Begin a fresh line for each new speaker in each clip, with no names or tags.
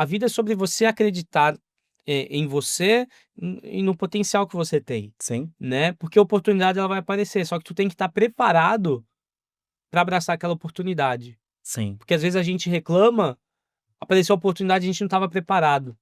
A vida é sobre você acreditar, em você e no potencial que você tem,
Sim,
né, porque a oportunidade ela vai aparecer, só que tu tem que estar preparado para abraçar aquela oportunidade.
sim.
Porque às vezes a gente reclama, apareceu a oportunidade e a gente não estava preparado.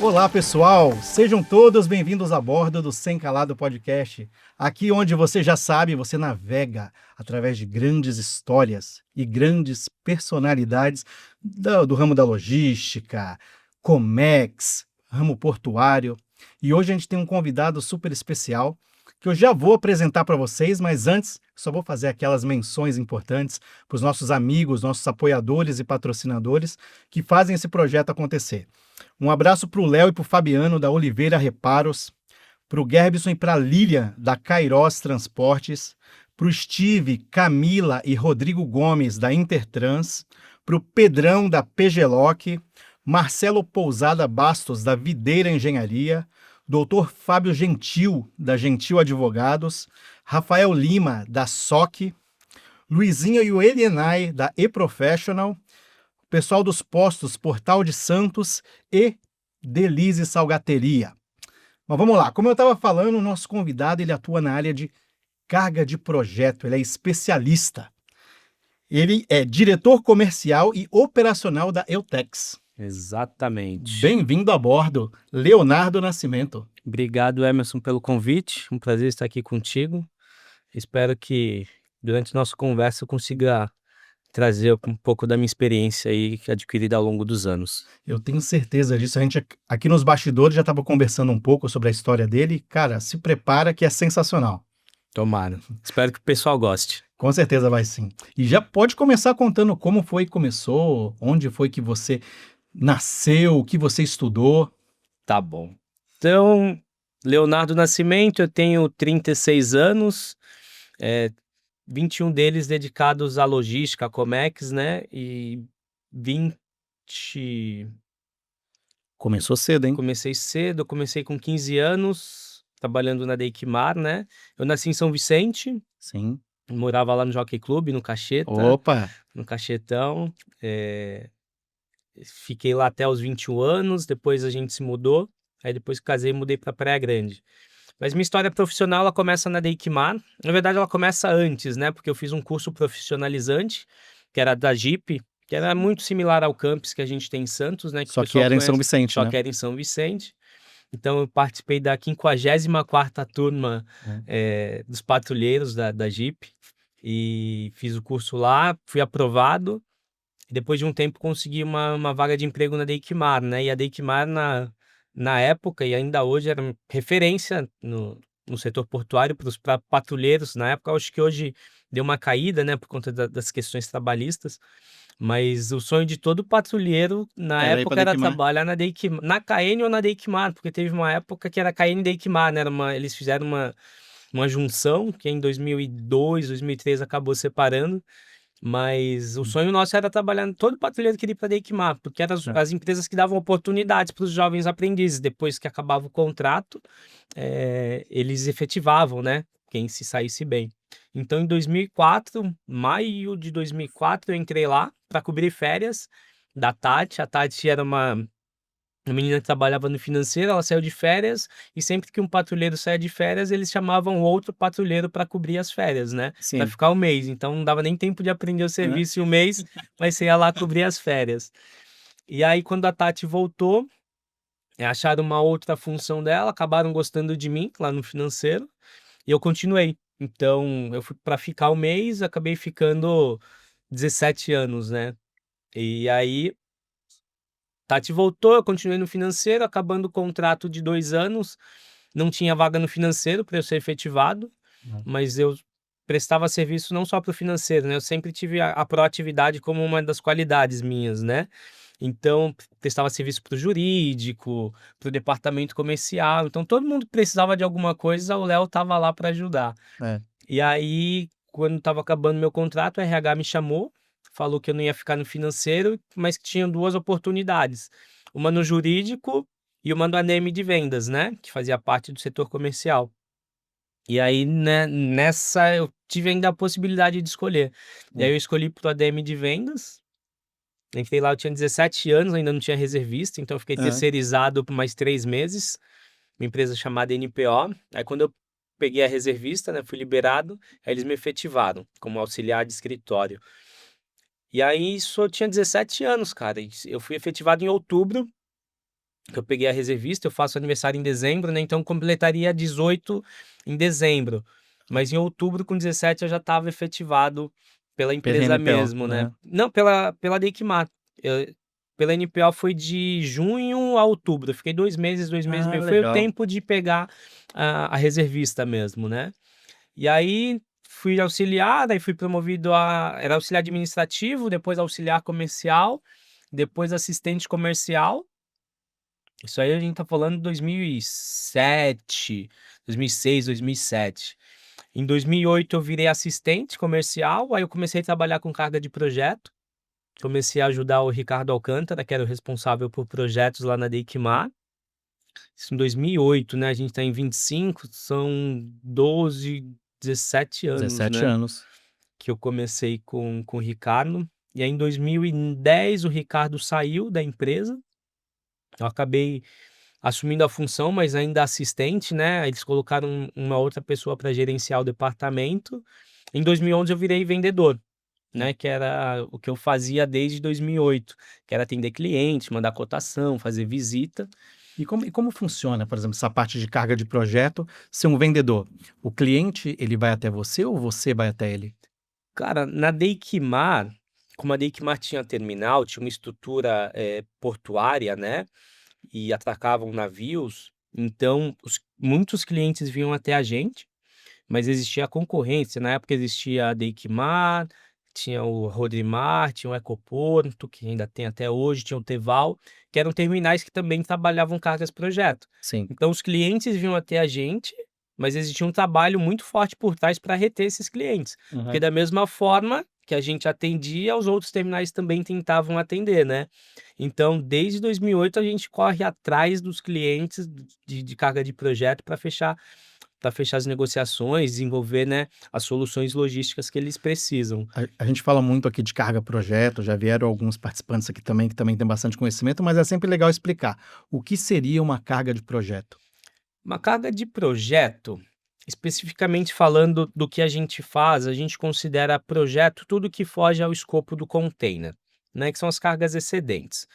Olá, pessoal! Sejam todos bem-vindos a bordo do Sem Calado Podcast. Aqui onde você já sabe, você navega através de grandes histórias e grandes personalidades do ramo da logística, Comex, ramo portuário. E hoje a gente tem um convidado super especial que eu já vou apresentar para vocês, mas antes só vou fazer aquelas menções importantes para os nossos amigos, nossos apoiadores e patrocinadores que fazem esse projeto acontecer. Um abraço para o Léo e para o Fabiano, da Oliveira Reparos, para o Gerbson e para a Lilian, da Cairós Transportes, para o Steve, Camila e Rodrigo Gomes, da Intertrans, para o Pedrão, da PGLoc, Marcelo Pousada Bastos, da Videira Engenharia, Dr. Fábio Gentil, da Gentil Advogados, Rafael Lima, da SOC, Luizinho e o Elienay, da eProfessional, pessoal dos postos Portal de Santos e Delize Salgateria. Mas vamos lá, como eu estava falando, o nosso convidado ele atua na área de carga de projeto, ele é especialista. Ele é diretor comercial e operacional da Eutex.
Exatamente.
Bem-vindo a bordo, Leonardo Nascimento.
Obrigado, Emerson, pelo convite, um prazer estar aqui contigo. Espero que durante nossa conversa eu consiga trazer um pouco da minha experiência aí adquirida ao longo dos anos.
Eu tenho certeza disso. A gente aqui nos bastidores já estava conversando um pouco sobre a história dele. Cara, se prepara que é sensacional.
Tomara. Espero que o pessoal goste.
Com certeza vai sim. E já pode começar contando como foi que começou, onde foi que você nasceu, o que você estudou.
Tá bom. Então, Leonardo Nascimento, eu tenho 36 anos, 21 deles dedicados à logística, à Comex, né? E 20.
Começou cedo, hein?
Comecei cedo, eu comecei com 15 anos, trabalhando na Deikmar, né? Eu nasci em São Vicente,
Sim.
morava lá no Jockey Club, no Cacheta,
Opa!
no Cachetão. Fiquei lá até os 21 anos, depois a gente se mudou. Aí depois que casei, mudei para Praia Grande. Mas minha história profissional, ela começa na Deikmar. Na verdade, ela começa antes, né? Porque eu fiz um curso profissionalizante, que era da Jeep, que era muito similar ao campus que a gente tem em Santos, né? Que o
Só que
pessoal
era em São
conhece,
Vicente,
só
né?
que era em São Vicente. Então, eu participei da 54ª turma dos patrulheiros da Jeep. E fiz o curso lá, fui aprovado. E depois de um tempo consegui uma vaga de emprego na Deikmar, né? E a Deikmar na época e ainda hoje era referência no setor portuário para os patrulheiros. Na época, eu acho que hoje deu uma caída, né, por conta das questões trabalhistas. Mas o sonho de todo patrulheiro na
Era ir pra
época era
Deikmar.
trabalhar na KN ou na Deikmar, porque teve uma época que era KN e Deikmar, né? Eles fizeram uma junção que em 2002, 2003 acabou separando. Mas o sonho nosso era trabalhar, todo patrulheiro queria ir para Deikmar, porque eram
É.
as empresas que davam oportunidades para os jovens aprendizes. Depois que acabava o contrato, eles efetivavam, né? Quem se saísse bem. Então, em 2004, maio de 2004, eu entrei lá para cobrir férias da Tati. A Tati era uma menina que trabalhava no financeiro, ela saiu de férias e sempre que um patrulheiro saía de férias, eles chamavam outro patrulheiro para cobrir as férias, né? Para
Sim.
ficar um mês. Então não dava nem tempo de aprender o
Hã?
serviço em um mês, mas você ia lá cobrir as férias. E aí, quando a Tati voltou, acharam uma outra função dela, acabaram gostando de mim lá no financeiro e eu continuei. Então, eu fui para ficar um mês, acabei ficando 17 anos, né? E aí Tati voltou, eu continuei no financeiro, acabando o contrato de 2 anos, não tinha vaga no financeiro para eu ser efetivado,
Hum.
mas eu prestava serviço não só para o financeiro, né, eu sempre tive a proatividade como uma das qualidades minhas, né. Então, prestava serviço para o jurídico, para o departamento comercial, então todo mundo que precisava de alguma coisa, o Léo estava lá para ajudar.
É.
E aí, quando estava acabando meu contrato, o RH me chamou, falou que eu não ia ficar no financeiro, mas que tinham 2 oportunidades, uma no jurídico e uma no ANEM de vendas, né, que fazia parte do setor comercial. E aí, né, nessa eu tive ainda a possibilidade de escolher. E aí
Hum.
eu escolhi pro ADM de vendas. Entrei lá, eu tinha 17 anos, ainda não tinha reservista, então eu fiquei
Hã.
terceirizado por mais 3 meses, uma empresa chamada NPO. Aí quando eu peguei a reservista, né, fui liberado, aí eles me efetivaram como auxiliar de escritório. E aí isso eu tinha 17 anos, cara, e eu fui efetivado em outubro, que eu peguei a reservista, eu faço aniversário em dezembro, né, então completaria 18 em dezembro. Mas em outubro, com 17, eu já estava efetivado pela
Pela
empresa
NPO.
mesmo, né.
Aham.
Não, pela Deiquimar. Pela NPO foi de junho a outubro, eu fiquei 2 meses e
Ah,
meio, foi o
legal.
tempo de pegar a reservista mesmo, né. E aí fui auxiliar, daí fui promovido a era auxiliar administrativo, depois auxiliar comercial, depois assistente comercial. Isso aí a gente tá falando de 2007, 2006, 2007. Em 2008 eu virei assistente comercial, aí eu comecei a trabalhar com carga de projeto, comecei a ajudar o Ricardo Alcântara, que era o responsável por projetos lá na Deiquimar. Isso em 2008, né, a gente tá em 25, são 12, 17 anos,
17
né,
anos.
que eu comecei com o Ricardo. E aí em 2010 o Ricardo saiu da empresa, eu acabei assumindo a função, mas ainda assistente, né, eles colocaram uma outra pessoa para gerenciar o departamento. Em 2011 eu virei vendedor,
Hum.
né, que era o que eu fazia desde 2008, que era atender cliente, mandar cotação, fazer visita.
E como funciona, por exemplo, essa parte de carga de projeto, ser um vendedor? O cliente, ele vai até você ou você vai até ele?
Cara, na Deiquimar, como a Deiquimar tinha terminal, tinha uma estrutura, portuária, né, e atracavam navios, então muitos clientes vinham até a gente. Mas existia a concorrência, na época existia a Deiquimar, tinha o Rodrimar, tinha o Ecoporto, que ainda tem até hoje, tinha o Teval, que eram terminais que também trabalhavam cargas projeto.
Sim.
Então os clientes vinham até a gente, mas existia um trabalho muito forte por trás para reter esses clientes, porque
Aham.
da mesma forma que a gente atendia, os outros terminais também tentavam atender, né. Então desde 2008 a gente corre atrás dos clientes de carga de projeto para fechar as negociações, desenvolver, né, as soluções logísticas que eles precisam.
A gente fala muito aqui de carga projeto, já vieram alguns participantes aqui também que também têm bastante conhecimento, mas é sempre legal explicar o que seria uma carga de projeto.
Uma carga de projeto, especificamente falando do que a gente faz, a gente considera projeto tudo que foge ao escopo do container, né, que são as cargas excedentes.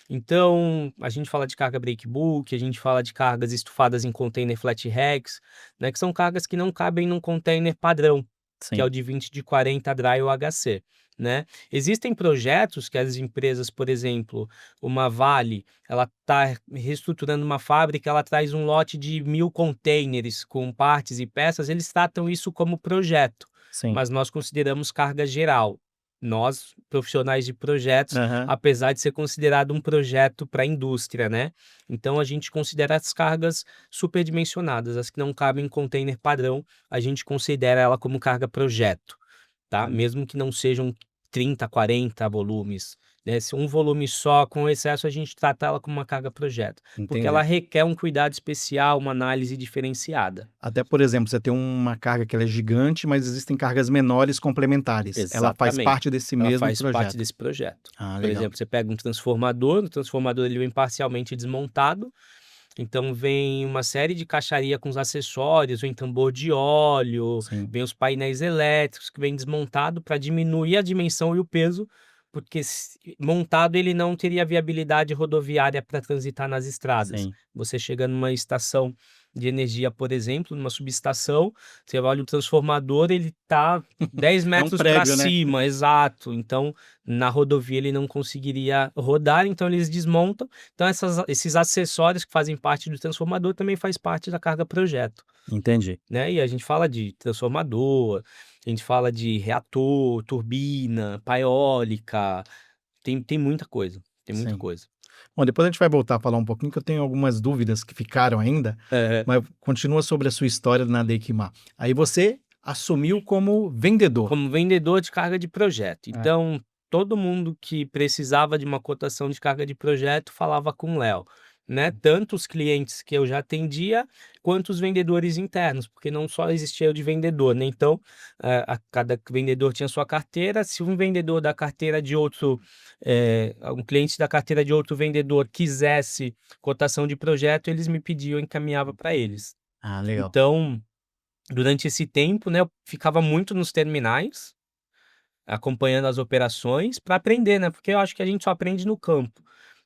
Então, a gente fala de carga breakbulk, a gente fala de cargas estufadas em container flat racks, né, que são cargas que não cabem num container padrão, que é
Sim,
o de 20 de 40 dry ou HC, né. Existem projetos que as empresas, por exemplo, uma Vale, ela está reestruturando uma fábrica, ela traz um lote de 1000 containers com partes e peças, eles tratam isso como projeto,
sim.
mas nós consideramos carga geral. Nós, profissionais de projetos,
Aham.
apesar de ser considerado um projeto para a indústria, né. Então a gente considera as cargas superdimensionadas, as que não cabem em container padrão, a gente considera ela como carga projeto, tá.
Hum,
Mesmo que não sejam 30, 40 volumes, né, se um volume só com excesso a gente trata ela como uma carga projeto, porque ela
entendi.
requer um cuidado especial, uma análise diferenciada.
Até, por exemplo, você tem uma carga que ela é gigante, mas existem cargas menores complementares. Ela faz
Exatamente.
parte desse
Ela
mesmo
faz parte
projeto.
desse projeto.
Ah,
Por
legal.
exemplo, você pega um transformador, o transformador ele vem parcialmente desmontado, então vem uma série de caixaria com os acessórios, vem tambor de óleo,
Sim,
vem os painéis elétricos que vem desmontado para diminuir a dimensão e o peso, porque montado ele não teria viabilidade rodoviária para transitar nas estradas.
sim.
Você chega numa estação de energia, por exemplo, numa subestação, você olha o transformador, ele tá 10
É um
metros para
prego, né?
cima, exato. Então, na rodovia ele não conseguiria rodar, então eles desmontam. Então esses acessórios que fazem parte do transformador também faz parte da carga projeto,
Entendi.
né. E a gente fala de transformador, a gente fala de reator, turbina, pá eólica, tem muita coisa, tem muita
Sim.
coisa.
Bom, depois a gente vai voltar a falar um pouquinho, que eu tenho algumas dúvidas que ficaram ainda,
Aham.
mas continua sobre a sua história na Deiquimar. Aí você assumiu como vendedor.
Como vendedor de carga de projeto.
É.
Então, todo mundo que precisava de uma cotação de carga de projeto falava com o Léo. né? Tanto os clientes que eu já atendia, quanto os vendedores internos, porque não só existia eu de vendedor, né? Então, cada vendedor tinha sua carteira. Se um vendedor da carteira de outro, um cliente da carteira de outro vendedor quisesse cotação de projeto, eles me pediam, eu encaminhava para eles.
Ah, legal.
Então, durante esse tempo, né, eu ficava muito nos terminais, acompanhando as operações para aprender, né? Porque eu acho que a gente só aprende no campo.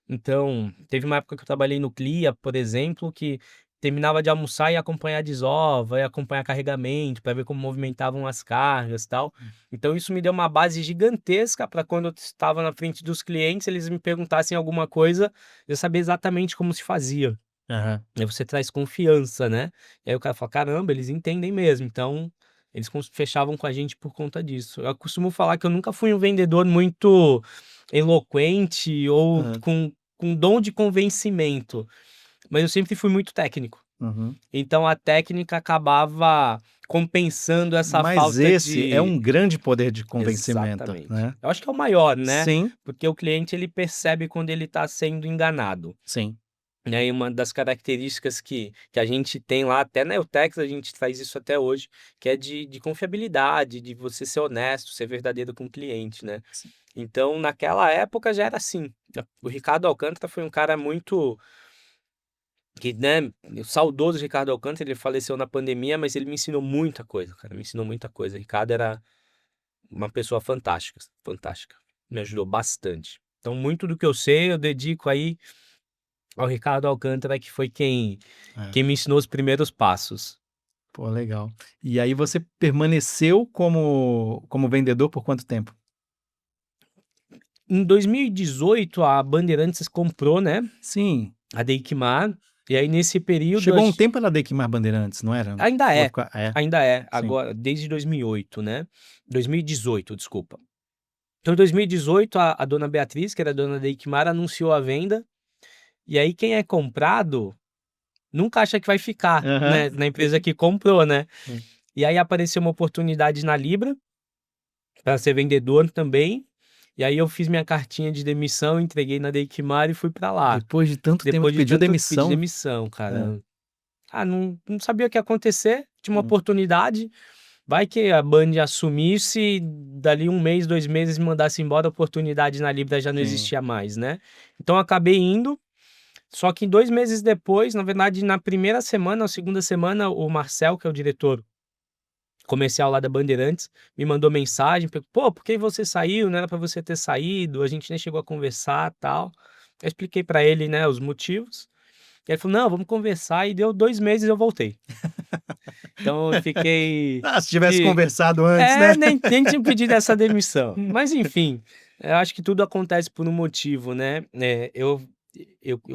Então, teve uma época que eu trabalhei no CLIA, por exemplo, que terminava de almoçar e ia acompanhar a desova, ia acompanhar carregamento, para ver como movimentavam as cargas e tal. Então, isso me deu uma base gigantesca para quando eu estava na frente dos clientes, eles me perguntassem alguma coisa, eu sabia exatamente como se fazia.
Aham.
Aí você traz confiança, né? E aí o cara fala: "Caramba, eles entendem mesmo". Então, eles fechavam com a gente por conta disso. Eu costumo falar que eu nunca fui um vendedor muito eloquente ou
Aham.
com dom de convencimento, mas eu sempre fui muito técnico.
Uhum.
Então a técnica acabava compensando essa
Mas
falta
esse é
de.
um grande poder de convencimento,
Exatamente.
né?
Eu acho que é o maior, né,
Sim,
porque o cliente ele percebe quando ele está sendo enganado.
sim.
Né, e uma das características que a gente tem lá, até na Eutex a gente faz isso até hoje, que é de confiabilidade, de você ser honesto, ser verdadeiro com o cliente, né.
Sim.
Então naquela época já era assim. O Ricardo Alcântara foi um cara muito que, né, o saudoso Ricardo Alcântara, ele faleceu na pandemia, mas ele me ensinou muita coisa, cara, me ensinou muita coisa. O Ricardo era uma pessoa fantástica, fantástica, me ajudou bastante. Então muito do que eu sei eu dedico aí ao Ricardo Alcântara, que foi
É.
quem me ensinou os primeiros passos.
Pô, legal. E aí você permaneceu como vendedor por quanto tempo?
Em 2018, a Bandeirantes comprou, né,
Sim,
a Deiquimar, e aí nesse período
chegou um tempo ela Deiquimar Bandeirantes, não era?
ainda
Chegou a
é,
ficar
ainda é,
sim.
agora desde 2008, né, 2018, desculpa. Então em 2018 a dona Beatriz, que era a dona da Deiquimar, anunciou a venda, e aí quem é comprado nunca acha que vai ficar,
Aham.
né, na empresa que comprou, né.
Sim.
E aí apareceu uma oportunidade na Libra, para ser vendedor também. E aí eu fiz minha cartinha de demissão, entreguei na Deiquimar e fui para lá.
Depois de tanto tempo,
Depois
tu
de
pediu
tanto pedir
demissão?
demissão,
Hã.
cara. Não sabia o que ia acontecer, tinha uma
Hum.
oportunidade, vai que a Band assumisse, dali 1 mês, 2 meses me mandasse embora, a oportunidade na Libra já não
Sim.
existia mais, né. Então eu acabei indo, só que 2 meses depois, na verdade na primeira semana ou segunda semana, o Marcel, que é o diretor comercial lá da Bandeirantes, me mandou mensagem, "Pô, por que você saiu? Não era pra você ter saído, a gente nem chegou a conversar, tal". Eu expliquei pra ele, né, os motivos, e ele falou: "Não, vamos conversar", e deu 2 meses eu voltei. Então eu fiquei
Ah, se tivesse
de
conversado antes, né?
nem tinha pedido essa demissão. Mas enfim, eu acho que tudo acontece por um motivo, né. Eu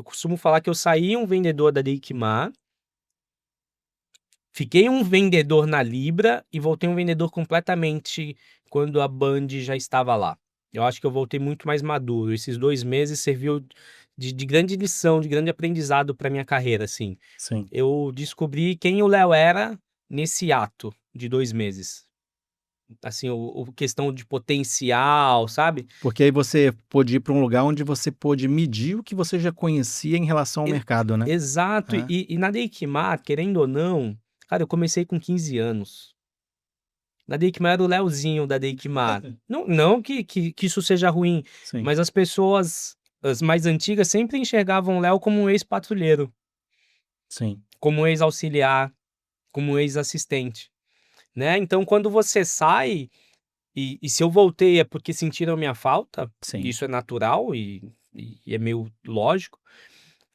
costumo falar que eu saí um vendedor da Deiquimar, fiquei um vendedor na Libra e voltei um vendedor completamente quando a Band já estava lá. Eu acho que eu voltei muito mais maduro. Esses 2 meses serviu de grande lição, de grande aprendizado para minha carreira, assim.
Sim.
Eu descobri quem o Léo era nesse ato de 2 meses. Assim, o questão de potencial, sabe?
Porque aí você pôde ir para um lugar onde você pôde medir o que você já conhecia em relação ao
E
mercado, né?
exato.
É.
E na Deiquimar, querendo ou não, cara, eu comecei com 15 anos. Na Deiquimar era o Leozinho da Deiquimar. Não que isso seja ruim,
Sim,
mas as pessoas, as mais antigas, sempre enxergavam o Léo como um ex-patrulheiro,
sim,
como um ex-auxiliar, como um ex-assistente, né. Então quando você sai, e se eu voltei é porque sentiram minha falta,
sim.
isso é natural e é meio lógico,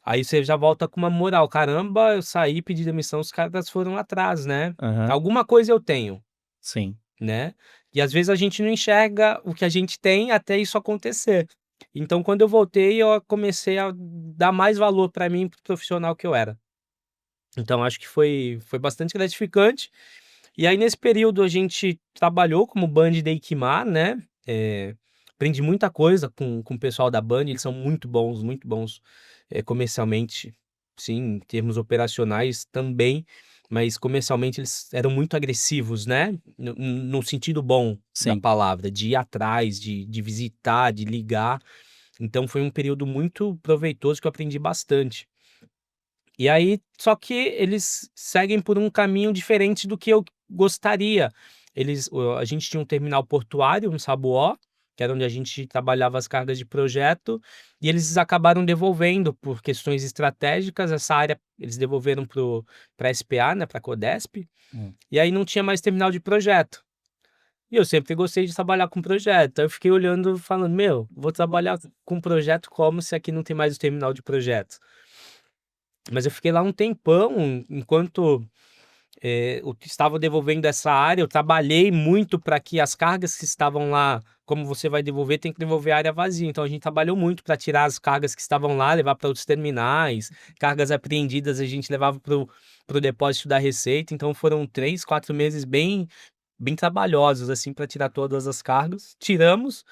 aí você já volta com uma moral: "Caramba, eu saí, pedi demissão, os caras foram atrás, né.
Aham.
Alguma coisa eu tenho".
Sim,
Né. E às vezes a gente não enxerga o que a gente tem até isso acontecer. Então quando eu voltei, eu comecei a dar mais valor para mim, para o profissional que eu era. Então acho que foi bastante gratificante. E aí nesse período a gente trabalhou como Band da Equimar, né, aprendi muita coisa com o pessoal da Band, eles são muito bons, comercialmente, sim, em termos operacionais também, mas comercialmente eles eram muito agressivos, né, no sentido bom da
sim.
palavra, de ir atrás, de visitar, de ligar. Então foi um período muito proveitoso que eu aprendi bastante. E aí, só que eles seguem por um caminho diferente do que eu gostaria. A gente tinha um terminal portuário, um Sabuó, que era onde a gente trabalhava as cargas de projeto, e eles acabaram devolvendo por questões estratégicas essa área, eles devolveram para a SPA, né, para a Codesp,
Hum.
e aí não tinha mais terminal de projeto. E eu sempre gostei de trabalhar com projeto. Aí eu fiquei olhando, falando, meu, vou trabalhar com projeto como se aqui não tem mais o terminal de projeto. Mas eu fiquei lá um tempão, enquanto eu estava devolvendo essa área, eu trabalhei muito para que as cargas que estavam lá, como você vai devolver, tem que devolver a área vazia. Então a gente trabalhou muito para tirar as cargas que estavam lá, levar para outros terminais, cargas apreendidas a gente levava para o depósito da Receita. Então foram 3, 4 meses bem trabalhosos, assim, para tirar todas as cargas. Tiramos,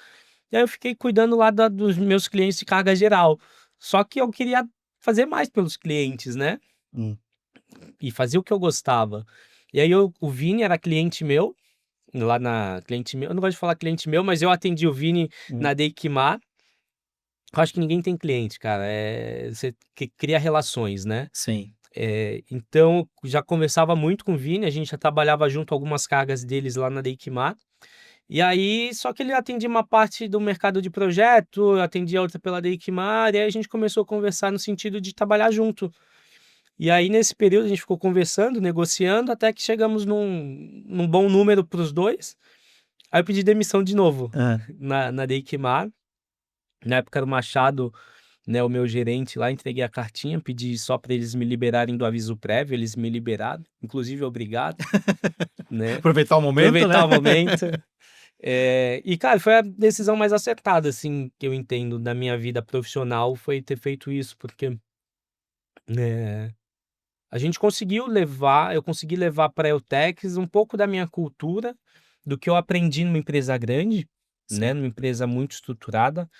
e aí eu fiquei cuidando lá dos meus clientes de carga geral. Só que eu queria fazer mais pelos clientes, né?
Hum.
E fazer o que eu gostava. E aí o Vini era cliente meu, lá na cliente meu, eu não gosto de falar cliente meu, mas eu atendi o Vini
Hum.
na Deikimar. Eu acho que ninguém tem cliente, cara, você que cria relações, né.
Sim.
Então já conversava muito com o Vini, a gente já trabalhava junto algumas cargas deles lá na Deikimar. E aí, só que ele atendia uma parte do mercado de projeto, eu atendia outra pela Deikimar, e aí a gente começou a conversar no sentido de trabalhar junto. E aí, nesse período, a gente ficou conversando, negociando, até que chegamos num bom número para os dois. Aí eu pedi demissão de novo
Hã.
na Deikimar. Na época era o Machado, né, o meu gerente lá, entreguei a cartinha, pedi só para eles me liberarem do aviso prévio, eles me liberaram, inclusive obrigado, né,
Aproveitar o momento, né?
aproveitar o momento. E cara, foi a decisão mais acertada, assim, que eu entendo da minha vida profissional, foi ter feito isso, porque, eh eu consegui levar para a Eutex um pouco da minha cultura, do que eu aprendi numa empresa grande, né,
Sim.
numa empresa muito estruturada.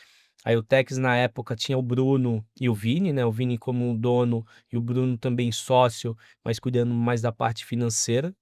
A Eutex na época tinha o Bruno e o Vini, né, o Vini como dono e o Bruno também sócio, mas cuidando mais da parte financeira.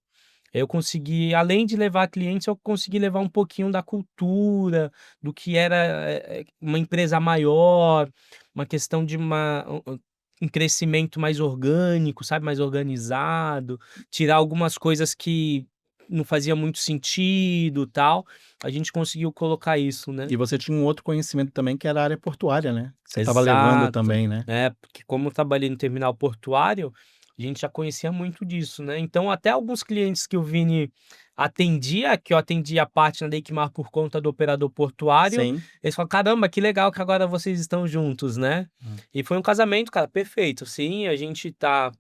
Eu consegui, além de levar clientes, eu consegui levar um pouquinho da cultura, do que era, uma empresa maior, uma questão de um crescimento mais orgânico, sabe, mais organizado, tirar algumas coisas que não fazia muito sentido, tal. A gente conseguiu colocar isso, né.
E você tinha um outro conhecimento também que era a área portuária, né? Você estava levando
Exato.
também, né?
Porque como eu trabalhei no terminal portuário, a gente já conhecia muito disso, né. Então até alguns clientes que o Vini atendia, que eu atendia a parte na Deikmar por conta do operador portuário,
Sim.
eles falam: "Caramba, que legal que agora vocês estão juntos", né.
Hum.
E foi um casamento, cara, perfeito. Sim, a gente tá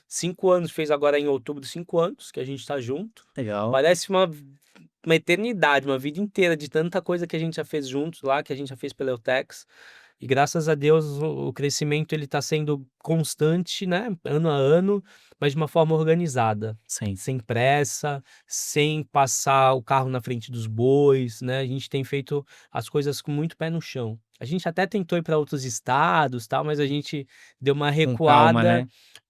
5 anos, fez agora em outubro 5 anos que a gente tá junto.
Legal.
Parece uma eternidade, uma vida inteira de tanta coisa que a gente já fez juntos lá, que a gente já fez pela Eutex. E graças a Deus o crescimento ele tá sendo constante, né, ano a ano, mas de uma forma organizada,
Sim.
sem pressa, sem passar o carro na frente dos bois, né, a gente tem feito as coisas com muito pé no chão. A gente até tentou ir para outros estados, tal, mas a gente deu uma
Com calma,
recuada
né?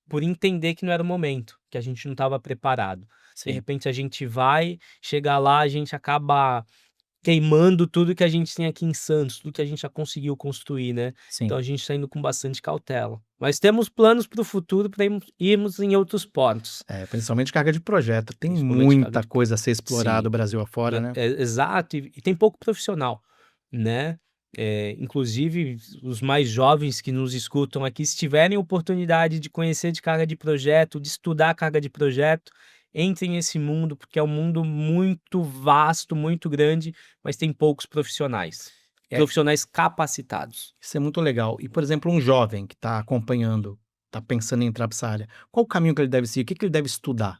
por entender que não era o momento, que a gente não estava preparado. De
Sim.
repente a gente vai, chega lá, a gente acaba queimando tudo que a gente tem aqui em Santos, tudo que a gente já conseguiu construir, né.
Sim.
Então a gente está indo com bastante cautela. Mas temos planos para o futuro para irmos em outros portos,
Principalmente carga de projeto. Tem
principalmente carga
muita
de
coisa a ser explorado
sim,
Brasil afora, né?
exato, e tem pouco profissional, né. Inclusive os mais jovens que nos escutam aqui, se tiverem oportunidade de conhecer de carga de projeto, de estudar carga de projeto, entrem nesse mundo, porque é um mundo muito vasto, muito grande, mas tem poucos profissionais.
É,
Profissionais capacitados.
isso é muito legal. E, por exemplo, um jovem que está acompanhando, está pensando em entrar para essa área, qual o caminho que ele deve seguir? O que que ele deve estudar?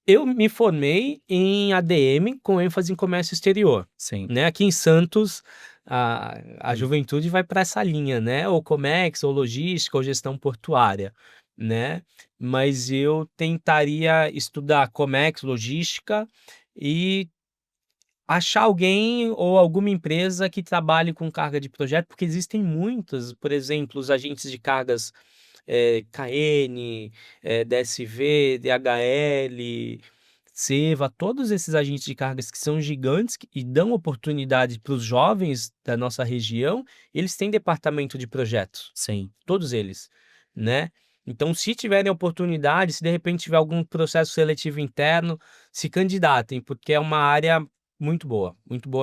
Eu me formei em ADM com ênfase em comércio exterior,
Sim.
né, aqui em Santos, a
Hum.
juventude vai para essa linha, né, ou Comex, ou logística, ou gestão portuária, né. Mas eu tentaria estudar Comex, logística e achar alguém ou alguma empresa que trabalhe com carga de projeto, porque existem muitas, por exemplo, os agentes de cargas, KN, DSV, DHL, Seva, todos esses agentes de cargas que são gigantes e dão oportunidade para os jovens da nossa região, eles têm departamento de projetos,
Sim.
todos eles, né. Então, se tiverem oportunidade, se de repente tiver algum processo seletivo interno, se candidatem, porque é uma área muito boa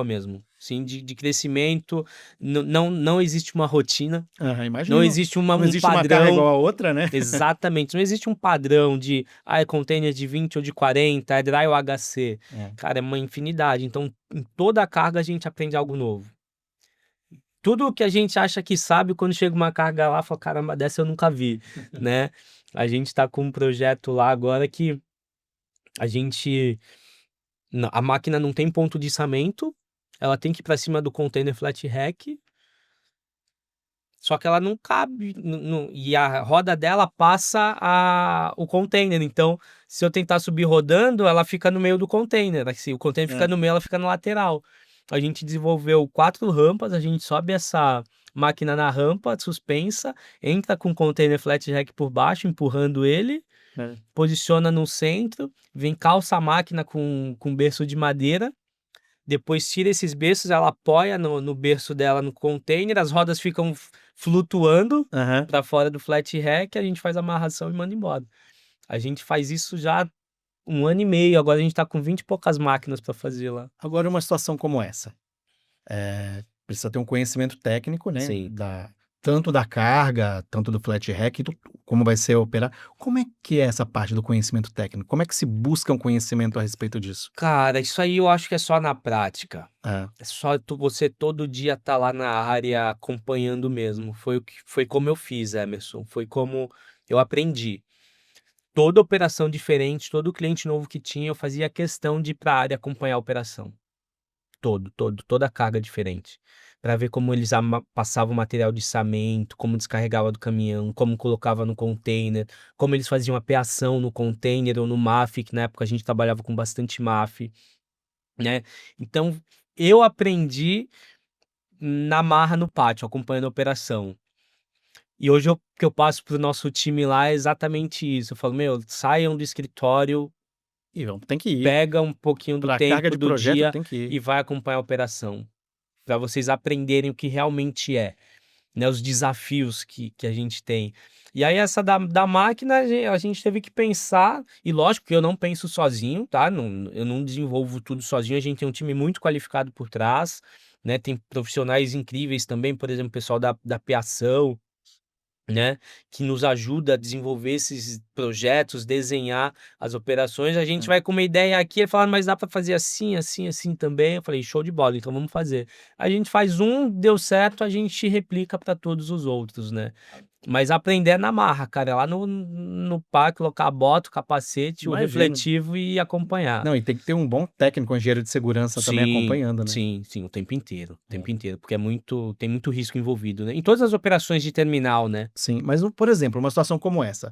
mesmo. Sim, de crescimento, não existe uma rotina,
Aham,
não
imagino.
existe
Não
um
existe uma carga
padrão.
igual a outra, né?
Exatamente, não existe um padrão de, é container de 20 ou de 40, é dry ou HC.
É.
Cara, é uma infinidade. Então, em toda a carga a gente aprende algo novo. Tudo que a gente acha que sabe, quando chega uma carga lá, fala, caramba, dessa eu nunca vi, né? A gente tá com um projeto lá agora que a gente, a máquina não tem ponto de içamento, ela tem que ir pra cima do container flat rack, só que ela não cabe, e a roda dela passa o container. Então, se eu tentar subir rodando, ela fica no meio do container. Assim, o container fica
É.
no meio, ela fica na lateral. A gente desenvolveu 4 rampas, a gente sobe essa máquina na rampa suspensa, entra com o container flat rack por baixo, empurrando ele,
É.
posiciona no centro, vem calça a máquina com berço de madeira. Depois tira esses berços, ela apoia no berço dela no container, as rodas ficam flutuando
Aham.
para fora do flat rack, a gente faz a amarração e manda embora. A gente faz isso já 1 ano e meio, agora a gente tá com 20 e poucas máquinas para fazer lá.
Agora, uma situação como essa, precisa ter um conhecimento técnico, né,
Sim.
tanto da carga, tanto do flat rack, como vai ser operar. Como é que é essa parte do conhecimento técnico? Como é que se busca um conhecimento a respeito disso?
Cara, isso aí eu acho que é só na prática.
É.
É só você todo dia tá lá na área acompanhando mesmo. Foi como eu fiz, Emerson. Foi como eu aprendi. Toda operação diferente, todo cliente novo que tinha, eu fazia questão de ir para a área acompanhar a operação. Toda a carga diferente. Para ver como eles passavam o material de içamento, como descarregava do caminhão, como colocava no container, como eles faziam a peação no container ou no MAF, que na época a gente trabalhava com bastante MAF, né? Então, eu aprendi na marra no pátio, acompanhando a operação. E hoje o que eu passo pro nosso time lá é exatamente isso. Eu falo: "Meu, saiam do escritório,
E tem que ir.
pega um pouquinho do
Para a carga
tempo
de
do
projeto
dia
tem que ir.
e vai acompanhar a operação", para vocês aprenderem o que realmente é, né, os desafios que a gente tem. E aí essa da máquina a gente teve que pensar, e lógico que eu não penso sozinho, tá, eu não desenvolvo tudo sozinho, a gente tem um time muito qualificado por trás, né, tem profissionais incríveis também, por exemplo, o pessoal da peação, né, que nos ajuda a desenvolver esses projetos, desenhar as operações. A gente
É.
vai com uma ideia aqui, ele fala: "Mas dá para fazer assim, assim, assim também?" Eu falei: "Show de bola, então vamos fazer". A gente faz um, deu certo, a gente replica para todos os outros, né. Mas aprender é na marra, cara, é lá no parque, colocar a bota, o capacete, o
Imagino.
refletivo e acompanhar.
Não, e tem que ter um bom técnico, um engenheiro de segurança também
Sim,
acompanhando, né.
sim, sim, o tempo inteiro, porque tem muito risco envolvido, né, em todas as operações de terminal, né.
Sim, mas por exemplo, uma situação como essa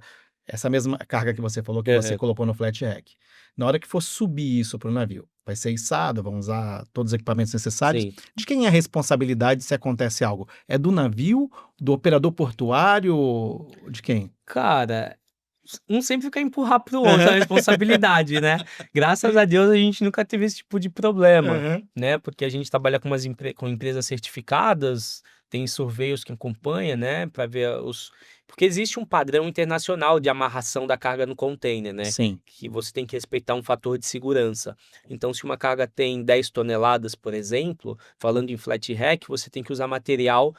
mesma carga que você falou que você
Aham.
colocou no flat rack, na hora que for subir isso para o navio, vai ser içado, vão usar todos os equipamentos necessários.
Sim.
De quem é a responsabilidade se acontece algo? É do navio, do operador portuário, de quem?
Cara, um sempre quer empurrar para o outro a
Aham.
responsabilidade, né. Graças a Deus a gente nunca teve esse tipo de problema,
Aham.
né, porque a gente trabalha com com empresas certificadas, tem surveyors que acompanha, né, para ver os porque existe um padrão internacional de amarração da carga no container, né,
Sim,
que você tem que respeitar um fator de segurança. Então se uma carga tem 10 toneladas, por exemplo, falando em flat rack, você tem que usar material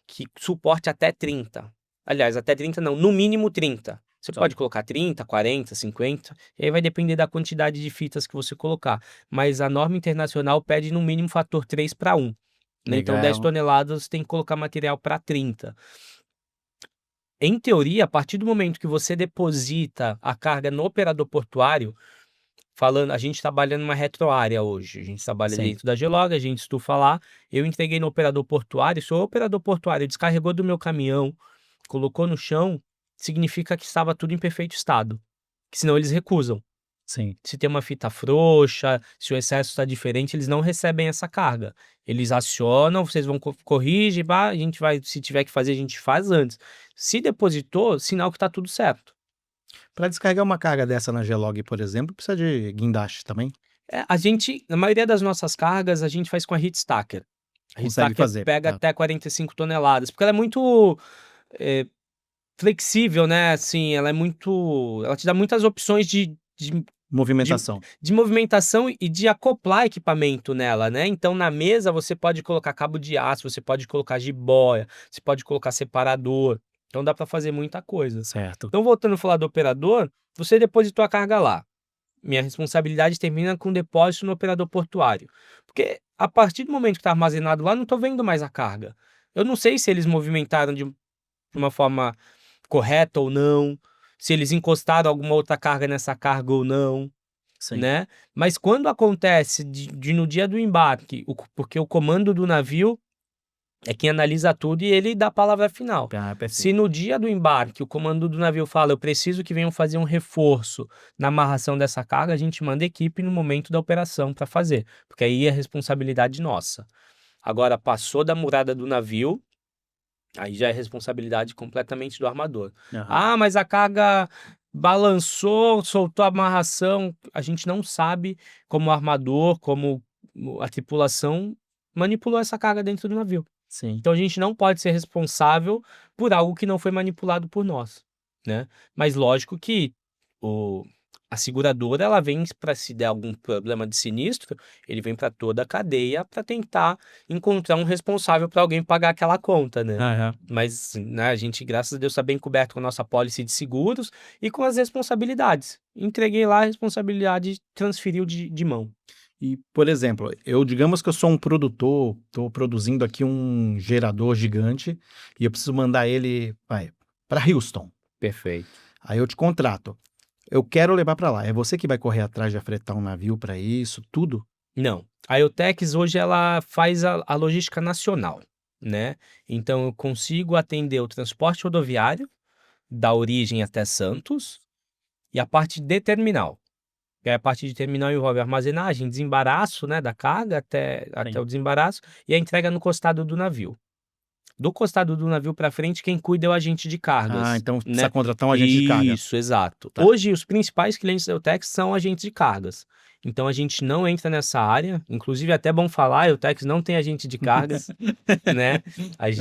que suporte até 30. Aliás, até 30 não, no mínimo 30. Você
só
pode colocar 30, 40, 50, e aí vai depender da quantidade de fitas que você colocar. Mas a norma internacional pede no mínimo fator 3 para 1, né, então 10
legal.
toneladas tem que colocar material para 30. Em teoria, a partir do momento que você deposita a carga no operador portuário, falando a gente trabalha numa retroárea hoje, a gente trabalha
Sim,
dentro da Geolog, a gente estufa lá, eu entreguei no operador portuário, se o operador portuário descarregou do meu caminhão, colocou no chão, significa que estava tudo em perfeito estado, que senão eles recusam.
sim.
Se tem uma fita frouxa, se o excesso está diferente, eles não recebem essa carga. Eles acionam, vocês vão corrige, pá, a gente vai, se tiver que fazer, a gente faz antes. Se depositou, sinal que está tudo certo.
Para descarregar uma carga dessa na Gelog, por exemplo, precisa de guindaste também?
A gente, na maioria das nossas cargas, a gente faz com a Heat Stacker. A Heat
Consegue
Stacker
fazer,
pega
tá.
até 45 toneladas, porque ela é muito, eh, flexível, né? Assim, ela te dá muitas opções de
Movimentação.
de movimentação e de acoplar equipamento nela, né? Então, na mesa você pode colocar cabo de aço, você pode colocar jiboia, você pode colocar separador. Então, dá para fazer muita coisa.
Certo.
Então, voltando a falar do operador, você depositou a carga lá. Minha responsabilidade termina com o depósito no operador portuário. Porque a partir do momento que está armazenado lá, não estou vendo mais a carga. Eu não sei se eles movimentaram de uma forma correta ou não, se eles encostaram alguma outra carga nessa carga ou não,
Sim.
né? Mas quando acontece de no dia do embarque, porque o comando do navio é quem analisa tudo e ele dá a palavra final.
Perfeito.
Se no dia do embarque o comando do navio fala, eu preciso que venham fazer um reforço na amarração dessa carga, a gente manda equipe no momento da operação para fazer, porque aí é responsabilidade nossa. Agora, passou da murada do navio, aí já é responsabilidade completamente do armador.
Aham.
Ah, mas a carga balançou, soltou a amarração. A gente não sabe como o armador, como a tripulação manipulou essa carga dentro do navio.
Sim.
Então a gente não pode ser responsável por algo que não foi manipulado por nós, né? Mas lógico que a seguradora, ela vem para, se der algum problema de sinistro, ele vem para toda a cadeia para tentar encontrar um responsável para alguém pagar aquela conta, né?
Aham.
Mas, né, a gente, graças a Deus, está bem coberto com a nossa pólice de seguros e com as responsabilidades. Entreguei lá, a responsabilidade transferiu de mão.
E, por exemplo, digamos que eu sou um produtor, estou produzindo aqui um gerador gigante e eu preciso mandar ele para Houston.
Perfeito.
Aí eu te contrato. Eu quero levar para lá. É você que vai correr atrás de afretar um navio para isso, tudo?
Não. A Eutex hoje ela faz a logística nacional, né? Então eu consigo atender o transporte rodoviário da origem até Santos e a parte de terminal. E aí a parte de terminal envolve armazenagem, desembaraço, né, da carga até o desembaraço e a entrega no costado do navio. Do costado do navio para frente, quem cuida é o agente de cargas.
Ah, então
né?
precisa contratar um agente de carga.
Isso, exato.
Tá.
Hoje, os principais clientes da Eutex são agentes de cargas. Então, a gente não entra nessa área. Inclusive, é até bom falar, a Eutex não tem agente de cargas, né?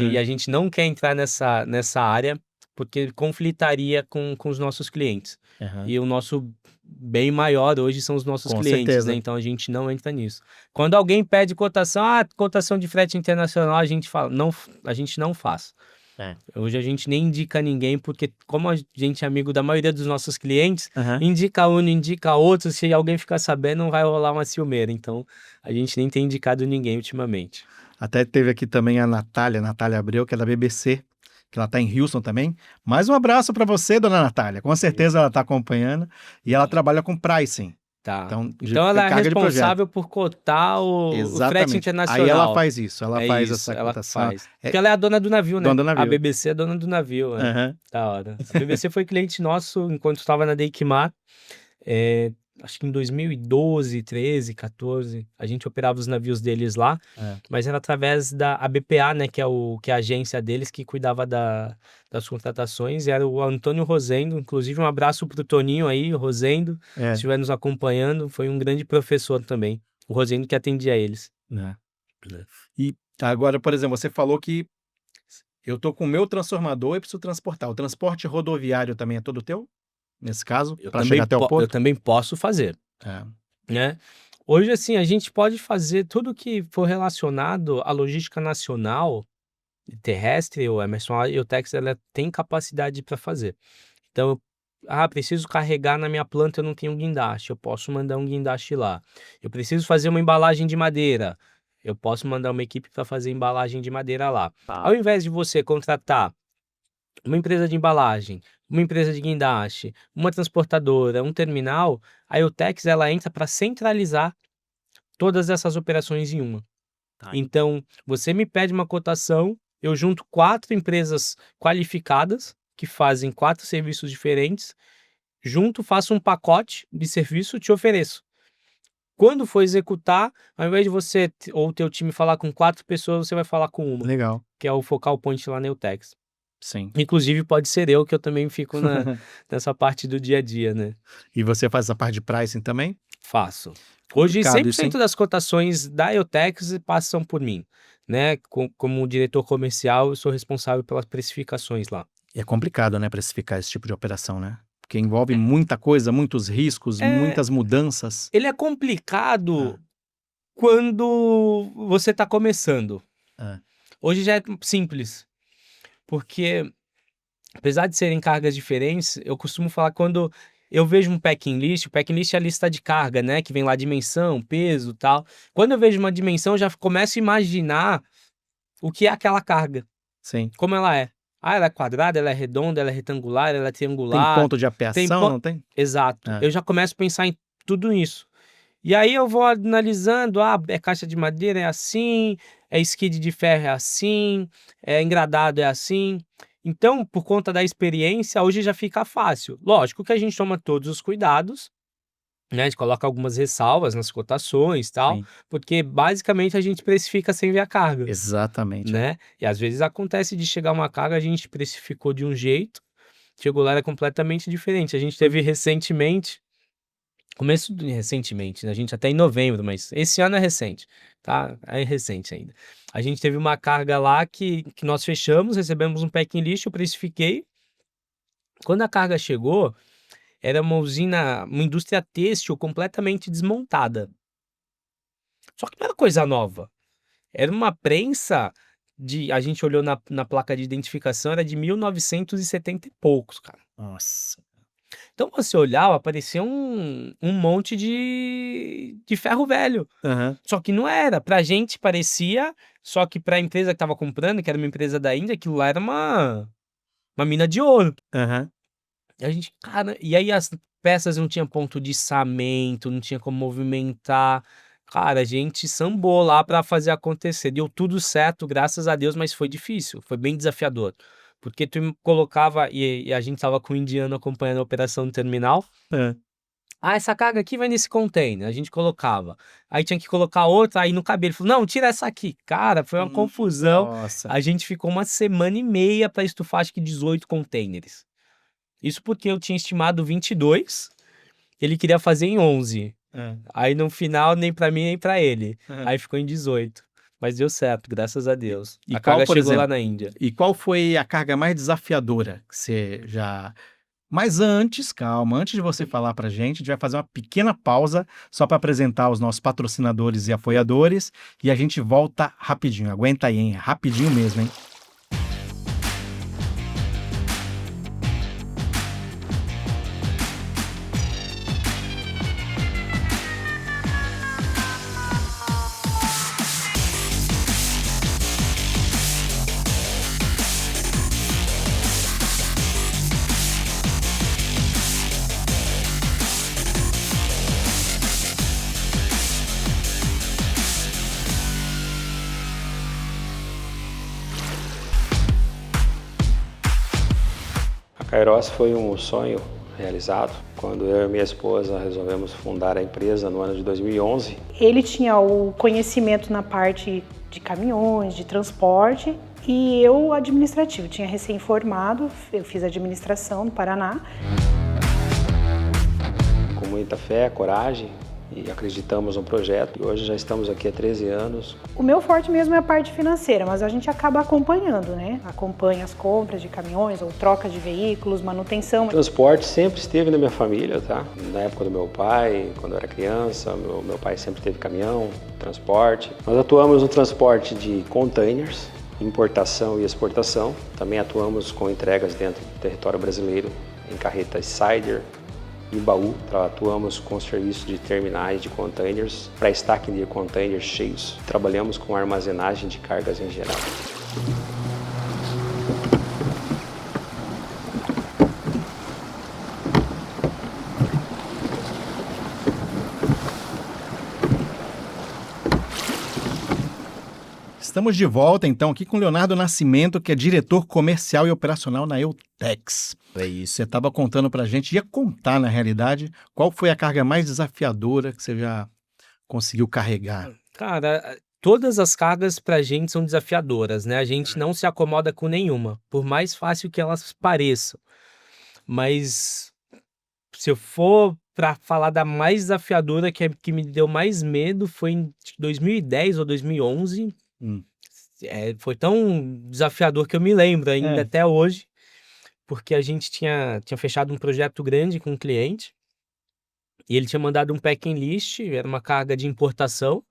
E a gente não quer entrar nessa área porque conflitaria com os nossos clientes.
Aham.
E o nosso bem maior hoje são os nossos
Com
clientes,
certeza.
né? Então, a gente não entra nisso. Quando alguém pede cotação, cotação de frete internacional, a gente fala, não, a gente não faz.
É.
Hoje a gente nem indica ninguém, porque como a gente é amigo da maioria dos nossos clientes,
Aham.
indica um, indica outro, se alguém ficar sabendo, não vai rolar uma ciumeira. Então, a gente nem tem indicado ninguém ultimamente.
Até teve aqui também a Natália Abreu, que é da BBC, que ela está em Houston também. Mais um abraço para você, dona Natália. Com certeza ela está acompanhando e ela trabalha com pricing.
Tá.
Então,
Então ela é
carga de projeto.
responsável por cotar o frete
Exatamente.
internacional.
Aí ela faz isso, ela
É
faz
isso,
essa
ela
cotação.
faz. Porque ela é a dona do navio, né?
Dona do navio.
A BBC é dona do navio, né?
Aham.
Da hora. A BBC foi cliente nosso enquanto estava na Deikmar. Acho que em 2012, 13, 14, a gente operava os navios deles lá, mas era através da ABPA, né, que é a agência deles que cuidava das contratações, e era o Antônio Rosendo. Inclusive um abraço pro Toninho aí, o Rosendo, se estiver nos acompanhando, foi um grande professor também, o Rosendo que atendia eles.
Né? E agora, por exemplo, você falou que eu tô com o meu transformador e preciso transportar. O transporte rodoviário também é todo teu? Nesse caso, para chegar até o
Eu
porto?
também posso fazer, né? Hoje, assim, a gente pode fazer tudo que for relacionado à logística nacional terrestre. O Emerson, a Eutex, ela tem capacidade para fazer. Então, preciso carregar na minha planta, eu não tenho guindaste, eu posso mandar um guindaste lá. Eu preciso fazer uma embalagem de madeira, eu posso mandar uma equipe para fazer embalagem de madeira lá. Ao invés de você contratar uma empresa de embalagem, uma empresa de guindaste, uma transportadora, um terminal, a Eutex ela entra para centralizar todas essas operações em uma. Então, você me pede uma cotação, eu junto 4 empresas qualificadas que fazem 4 serviços diferentes, faço um pacote de serviço, te ofereço. Quando for executar, ao invés de você ou o teu time falar com 4 pessoas, você vai falar com uma.
Legal.
Que é o focal point lá na Eutex.
Sim.
Inclusive pode ser eu, que eu também fico nessa parte do dia a dia, né?
E você faz essa parte de pricing também?
Faço. Hoje,
Complicado isso,
100% das cotações da Eutex passam por mim, né? Como diretor comercial, eu sou responsável pelas precificações lá.
E é complicado, né, precificar esse tipo de operação, né? Porque envolve muita coisa, muitos riscos, muitas mudanças.
Ele é complicado
Ah,
quando você está começando.
ah,
Hoje já é simples, porque apesar de serem cargas diferentes, eu costumo falar que quando eu vejo um packing list, o packing list é a lista de carga, né, que vem lá dimensão, peso, tal. Quando eu vejo uma dimensão, eu já começo a imaginar o que é aquela carga,
sim.
como ela é. Ah, ela é quadrada, ela é redonda, ela é retangular, ela é
Tem
triangular,
ponto de
tem
apeação, não tem?
exato.
Ah,
Eu já começo a pensar em tudo isso. E aí eu vou analisando, é caixa de madeira, é assim, é skid de ferro, é assim, é engradado, é assim. Então, por conta da experiência, hoje já fica fácil. Lógico que a gente toma todos os cuidados, né? A gente coloca algumas ressalvas nas cotações e tal,
sim.
porque basicamente a gente precifica sem ver a carga,
Exatamente.
né? E às vezes acontece de chegar uma carga, a gente precificou de um jeito, chegou lá era completamente diferente. A gente teve recentemente. Recentemente, né, a gente até em novembro, mas esse ano é recente, tá, é recente ainda. A gente teve uma carga lá que nós fechamos, recebemos um packing list, eu precifiquei. Quando a carga chegou, era uma usina, uma indústria têxtil completamente desmontada. Só que não era coisa nova, era uma prensa a gente olhou na placa de identificação, era de 1970 e poucos, cara.
Nossa.
Então você olhava, parecia um monte de ferro velho.
Aham,
Só que não era, pra gente parecia, só que pra empresa que estava comprando, que era uma empresa da Índia, aquilo lá era uma mina de ouro.
aham.
E a gente, cara, e aí as peças não tinham ponto de içamento, não tinha como movimentar. Cara, a gente sambou lá pra fazer acontecer. Deu tudo certo, graças a Deus, mas foi difícil, foi bem desafiador. Porque tu me colocava, e a gente tava com o indiano acompanhando a operação no terminal.
É.
Ah, essa carga aqui vai nesse container. A gente colocava. Aí tinha que colocar outra, aí no cabelo. Ele falou, não, tira essa aqui. Cara, foi uma confusão.
Nossa.
A gente ficou uma semana e meia para estufar, acho que 18 containers. Isso porque eu tinha estimado 22, ele queria fazer em 11.
É,
Aí no final, nem para mim, nem para ele.
é.
Aí ficou em 18. Mas deu certo, graças a Deus.
E
A
qual,
carga
por
chegou lá
exemplo,
na Índia.
e qual foi a carga mais desafiadora que você já. Mas antes, calma, antes de você falar pra gente, a gente vai fazer uma pequena pausa só para apresentar os nossos patrocinadores e apoiadores e a gente volta rapidinho. Aguenta aí, hein? Rapidinho mesmo, hein?
A Kairos foi um sonho realizado quando eu e minha esposa resolvemos fundar a empresa no ano de 2011.
Ele tinha o conhecimento na parte de caminhões, de transporte, e eu administrativo. Tinha recém-formado, eu fiz administração no Paraná.
Com muita fé, coragem e acreditamos no projeto. E hoje já estamos aqui há 13 anos.
O meu forte mesmo é a parte financeira, mas a gente acaba acompanhando, né? Acompanha as compras de caminhões ou troca de veículos, manutenção.
O transporte sempre esteve na minha família, tá? Na época do meu pai, quando eu era criança, meu pai sempre teve caminhão, transporte. Nós atuamos no transporte de containers, importação e exportação. Também atuamos com entregas dentro do território brasileiro, em carretas Sider e baú. Atuamos com serviço de terminais de containers, para stacking de containers cheios. Trabalhamos com armazenagem de cargas em geral.
Estamos de volta, então, aqui com o Leonardo Nascimento, que é diretor comercial e operacional na Eutex. É isso, você estava contando para a gente, ia contar, na realidade, qual foi a carga mais desafiadora que você já conseguiu carregar.
Cara, todas as cargas pra gente são desafiadoras, né? A gente não se acomoda com nenhuma, por mais fácil que elas pareçam. Mas se eu for pra falar da mais desafiadora, que me deu mais medo, foi em 2010 ou 2011.
Hum.
Foi tão desafiador que eu me lembro ainda
É.
até hoje. porque a gente tinha fechado um projeto grande com um cliente, e ele tinha mandado um packing list, era uma carga de importação.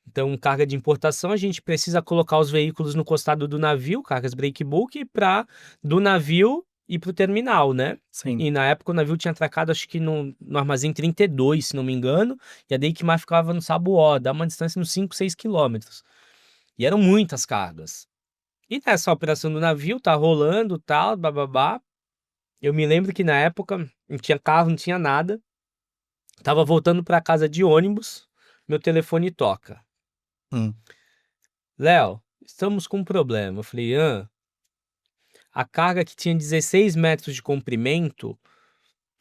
Então, carga de importação, a gente precisa colocar os veículos no costado do navio, cargas breakbulk, para do navio ir para o terminal, né?
Sim.
E na época o navio tinha atracado, acho que no armazém 32, se não me engano, e a Deiquimar ficava no Sabuó, dá uma distância de uns 5, 6 quilômetros. E eram muitas cargas. E nessa operação do navio, tá rolando, tal, bababá. Eu me lembro que na época não tinha carro, não tinha nada. Tava voltando para casa de ônibus, meu telefone toca. Léo, estamos com um problema. Eu falei, a carga que tinha 16 metros de comprimento,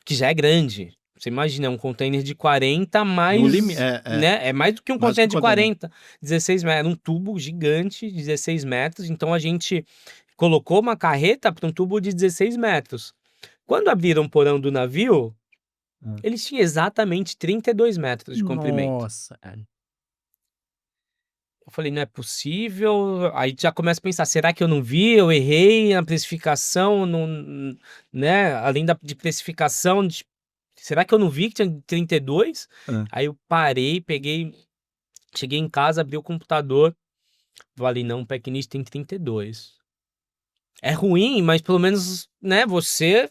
que já é grande. Você imagina, é um container de 40 mais, né? É mais do que um
Mais do que
container de
um container.
40. 16 metros, era um tubo gigante de 16 metros. Então a gente colocou uma carreta para um tubo de 16 metros. Quando abriram o porão do navio, eles tinham exatamente 32 metros de comprimento.
Nossa.
Eu falei, não é possível. Aí já começa a pensar, será que eu não vi? Eu errei na precificação, não, né? Além de precificação, será que eu não vi que tinha 32? Aí eu parei, cheguei em casa, abri o computador, falei, não, o Packing tem 32. É ruim, mas pelo menos, né, você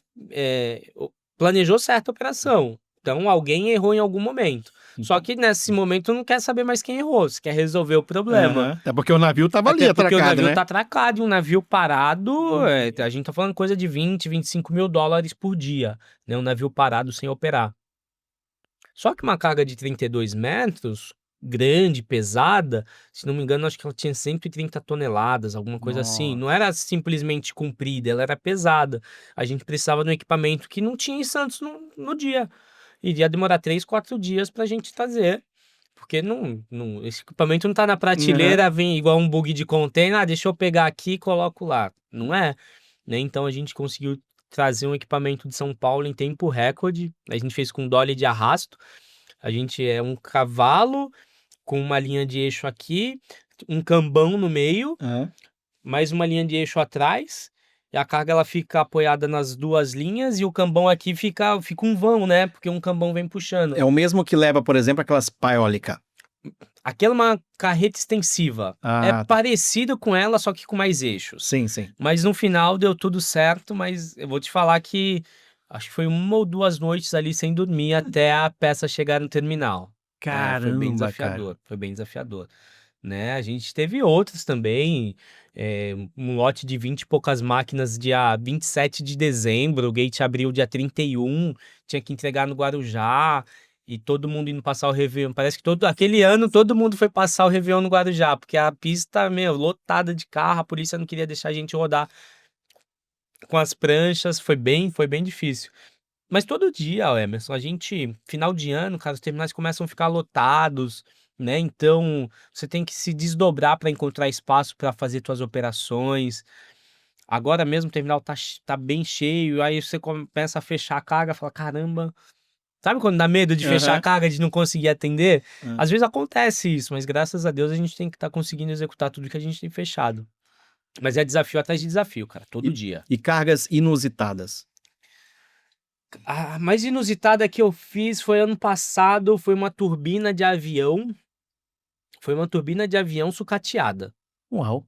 planejou certa operação. Então alguém errou em algum momento. Só que nesse momento não quer saber mais quem errou, você quer resolver o problema.
Até porque o navio tava ali
Até porque
atracado,
o navio
né?
tá atracado e um navio parado, a gente tá falando coisa de 20, 25 mil dólares por dia, né? Um navio parado sem operar. Só que uma carga de 32 metros, grande, pesada, se não me engano, acho que ela tinha 130 toneladas, alguma coisa assim. Não era simplesmente comprida, ela era pesada. A gente precisava de um equipamento que não tinha em Santos no dia. Iria demorar 3, 4 dias pra gente trazer. Porque esse equipamento não tá na prateleira, vem igual um bug de container, deixa eu pegar aqui e coloco lá. Não é, né? Então a gente conseguiu trazer um equipamento de São Paulo em tempo recorde. A gente fez com dolly de arrasto. A gente é um cavalo com uma linha de eixo aqui, um cambão no meio, mais uma linha de eixo atrás. E a carga ela fica apoiada nas duas linhas e o cambão aqui fica um vão, né? Porque um cambão vem puxando.
É o mesmo que leva, por exemplo, aquelas paeólica.
Aquela é uma carreta extensiva. É parecido com ela, só que com mais eixos.
Sim.
Mas no final deu tudo certo, mas eu vou te falar que acho que foi 1 ou 2 noites ali sem dormir até a peça chegar no terminal.
Caramba,
foi bem desafiador, foi bem desafiador. Né? A gente teve outros também, um lote de 20 e poucas máquinas dia 27 de dezembro, o gate abriu dia 31, tinha que entregar no Guarujá, e todo mundo indo passar o Réveillon. Parece que aquele ano todo mundo foi passar o Réveillon no Guarujá, porque a pista, lotada de carro, a polícia não queria deixar a gente rodar com as pranchas, foi bem difícil. Mas todo dia, Emerson, final de ano, cara, os terminais começam a ficar lotados, né? Então, você tem que se desdobrar para encontrar espaço para fazer suas operações. Agora mesmo o terminal tá bem cheio, aí você começa a fechar a carga, fala, caramba, sabe quando dá medo de fechar a carga, de não conseguir atender? Às vezes acontece isso, mas graças a Deus a gente tem que estar conseguindo executar tudo que a gente tem fechado. Mas é desafio atrás de desafio, cara, todo dia.
E cargas inusitadas?
A mais inusitada que eu fiz foi ano passado, foi uma turbina de avião. Foi uma turbina de avião sucateada.
Uau!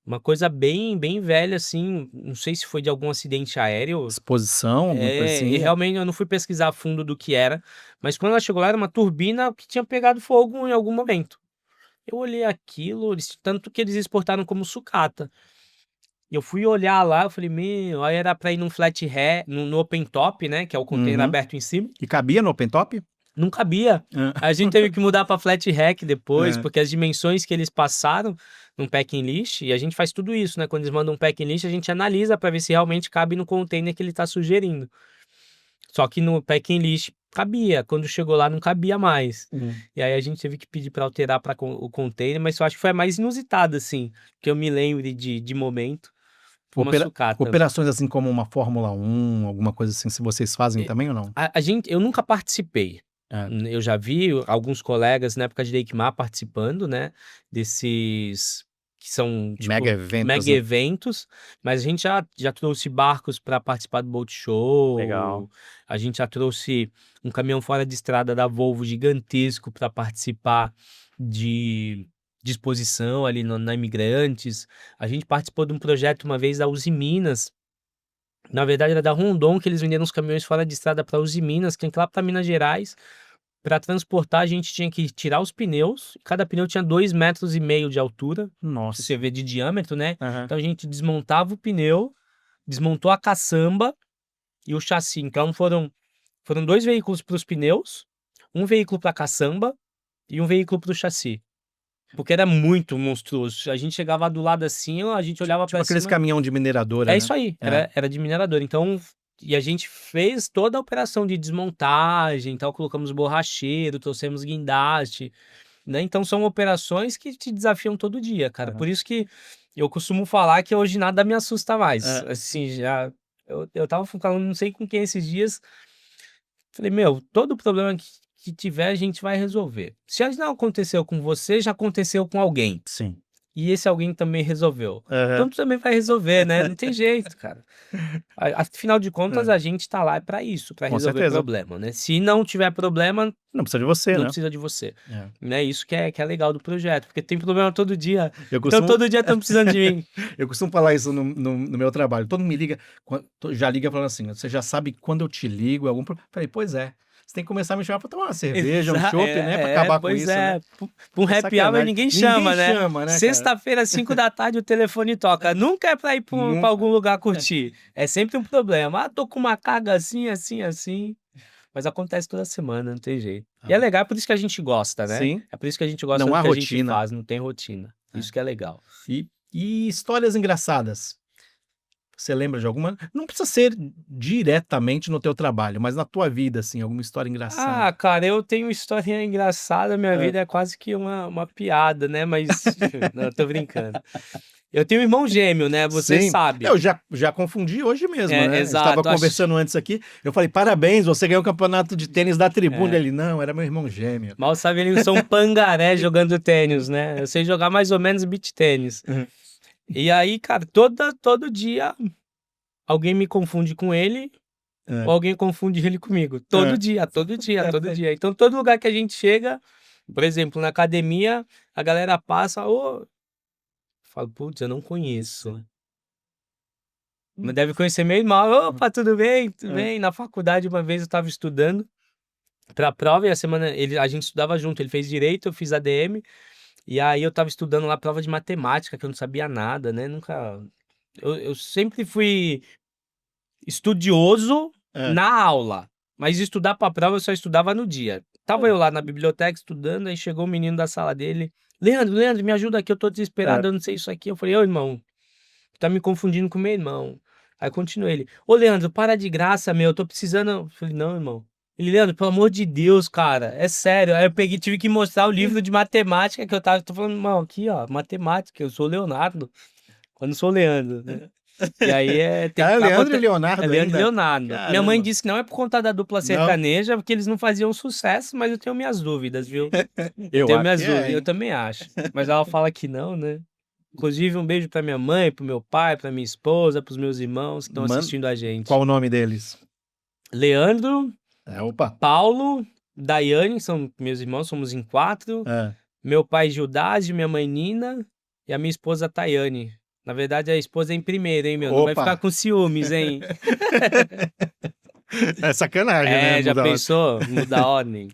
Uma coisa bem velha, assim, não sei se foi de algum acidente aéreo.
Exposição, alguma coisa assim?
E realmente eu não fui pesquisar a fundo do que era, mas quando ela chegou lá era uma turbina que tinha pegado fogo em algum momento. Eu olhei aquilo, tanto que eles exportaram como sucata. Eu fui olhar lá, eu falei, aí era pra ir num flat ré, no open top, né, que é o container aberto em cima.
E cabia no open top?
Não cabia. A gente teve que mudar para flat rack depois, porque as dimensões que eles passaram no packing list, e a gente faz tudo isso, né? Quando eles mandam um packing list, a gente analisa para ver se realmente cabe no container que ele está sugerindo. Só que no packing list cabia, quando chegou lá não cabia mais. E aí a gente teve que pedir para alterar para o container, mas eu acho que foi a mais inusitada, assim, que eu me lembro de momento. Uma sucata.
Operações assim como uma Fórmula 1, alguma coisa assim, se vocês fazem também ou não?
Eu nunca participei. Eu já vi alguns colegas na época de Deiquimar participando, né, desses que são tipo,
Mega eventos,
mega
né?
eventos, mas a gente já trouxe barcos para participar do Boat Show.
Legal.
A gente já trouxe um caminhão fora de estrada da Volvo gigantesco para participar de exposição ali na Imigrantes. A gente participou de um projeto uma vez da Uzi Minas. Na verdade, era da Rondon, que eles venderam os caminhões fora de estrada para Uzi Minas, que é lá para Minas Gerais. Para transportar, a gente tinha que tirar os pneus. Cada pneu tinha 2,5 metros de altura.
Nossa.
Você vê de diâmetro, né?
Aham.
Então a gente desmontava o pneu, desmontou a caçamba e o chassi. Então foram 2 veículos para os pneus, um veículo para a caçamba e um veículo para o chassi. Porque era muito monstruoso. A gente chegava do lado assim, ó, a gente olhava
Tipo
para
aqueles
cima.
caminhão de mineradora,
É
né?
isso aí,
É.
era de minerador. Então, e a gente fez toda a operação de desmontagem, então colocamos borracheiro, trouxemos guindaste, né? Então são operações que te desafiam todo dia, cara.
Aham.
Por isso que eu costumo falar que hoje nada me assusta mais.
É.
Assim, eu tava falando, não sei com quem esses dias, falei, meu, todo problema que tiver a gente vai resolver. Se não aconteceu com você, já aconteceu com alguém.
Sim.
E esse alguém também resolveu.
Aham.
Então tu também vai resolver, né? Não tem jeito, cara. Afinal de contas, a gente tá lá pra isso, pra
Com
resolver
certeza.
problema, né? Se não tiver problema,
Não precisa de você,
não
né?
precisa de você.
É.
Né? Isso que é legal do projeto, porque tem problema todo dia.
Eu
Então
costumo,
todo dia estão precisando de mim.
eu costumo falar isso no meu trabalho. Todo mundo me liga, já liga falando assim, você já sabe que quando eu te ligo, algum problema. Falei, pois é. Você tem que começar a me chamar pra tomar uma cerveja, um chopp, né? Pra acabar com
Pois
isso,
é.
né?
Pra um
É
happy hour
sacanagem.
ninguém chama, né?
chama, né, cara?
Sexta-feira, 5 da tarde, o telefone toca. Nunca é pra ir pra
Nunca.
algum lugar curtir. É sempre um problema. Ah, tô com uma carga assim, assim, assim. Mas acontece toda semana, não tem jeito. E é legal, é por isso que a gente gosta, né?
Sim.
É por isso que a gente gosta
Não
do
há
que a gente
rotina.
faz, não tem rotina. Isso que é legal.
E histórias engraçadas? Você lembra de alguma? Não precisa ser diretamente no teu trabalho, mas na tua vida, assim, alguma história engraçada.
Ah, cara, eu tenho uma historinha engraçada, minha
É.
vida é quase que uma piada, né? Mas, não, eu tô brincando. Eu tenho um irmão gêmeo, né? Você
Sim.
sabe.
Eu já confundi hoje mesmo,
É,
né?
exato,
A gente tava conversando antes aqui, eu falei, parabéns, você ganhou o campeonato de tênis da Tribuna.
É.
Ele, não, era meu irmão gêmeo.
Mal sabe ele que eu sou um pangaré jogando tênis, né? Eu sei jogar mais ou menos beach tênis.
Uhum.
E aí, cara, todo dia alguém me confunde com ele
É.
ou alguém confunde ele comigo. Todo
É.
dia, todo dia, todo dia. Então, todo lugar que a gente chega, por exemplo, na academia, a galera passa, ô... Falo, putz, eu não conheço. Mas deve conhecer meu irmão. Opa, tudo bem? Tudo bem? Na faculdade, uma vez eu tava estudando pra prova e a gente estudava junto. Ele fez direito, eu fiz ADM. E aí eu tava estudando lá prova de matemática, que eu não sabia nada, né? Nunca... Eu sempre fui estudioso
É.
na aula, mas estudar pra prova eu só estudava no dia. Tava eu lá na biblioteca estudando, aí chegou o menino da sala dele. Leandro, me ajuda aqui, eu tô desesperado, eu não sei isso aqui. Eu falei, ô irmão, tá me confundindo com meu irmão. Aí continuei ele, ô Leandro, para de graça, meu, eu tô precisando. Eu falei, não, irmão. Ele, Leandro, pelo amor de Deus, cara, é sério. Aí eu tive que mostrar o livro de matemática que eu tô falando, irmão, aqui, ó, matemática, eu sou o Leonardo. Eu não sou o Leandro, né? E aí tem
Cara,
que
Leandro e Leonardo
é Leandro e
ainda?
Leonardo. Minha
Caramba.
mãe disse que não é por conta da dupla sertaneja, porque eles não faziam sucesso, mas eu tenho minhas dúvidas, viu?
Eu
Tenho
acho
minhas
que
dúvidas,
hein?
eu também acho. Mas ela fala que não, né? Inclusive, um beijo pra minha mãe, pro meu pai, pra minha esposa, pros meus irmãos que estão
Mano,
assistindo a gente.
Qual o nome deles?
Leandro,
Opa.
Paulo, Daiane, são meus irmãos, somos em 4.
É.
Meu pai Gildásio, minha mãe Nina e a minha esposa Tayane. Na verdade, a esposa é em primeiro, hein, meu? Não vai
Opa.
ficar com ciúmes, hein?
É sacanagem, né?
Já
Mudar a-
pensou? Mudar a ordem.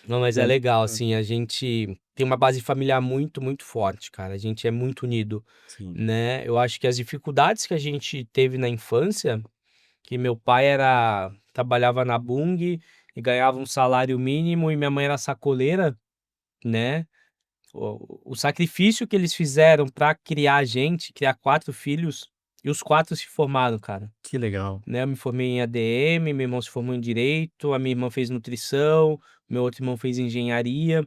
Não, mas é legal, assim, a gente tem uma base familiar muito, muito forte, cara. A gente é muito unido,
Sim.
né? Eu acho que as dificuldades que a gente teve na infância, que meu pai trabalhava na Bung e ganhava um salário mínimo e minha mãe era sacoleira, né? O sacrifício que eles fizeram pra criar a gente, criar 4 filhos, e os 4 se formaram, cara.
Que legal.
Né? Eu me formei em ADM, meu irmão se formou em Direito, a minha irmã fez Nutrição, meu outro irmão fez Engenharia.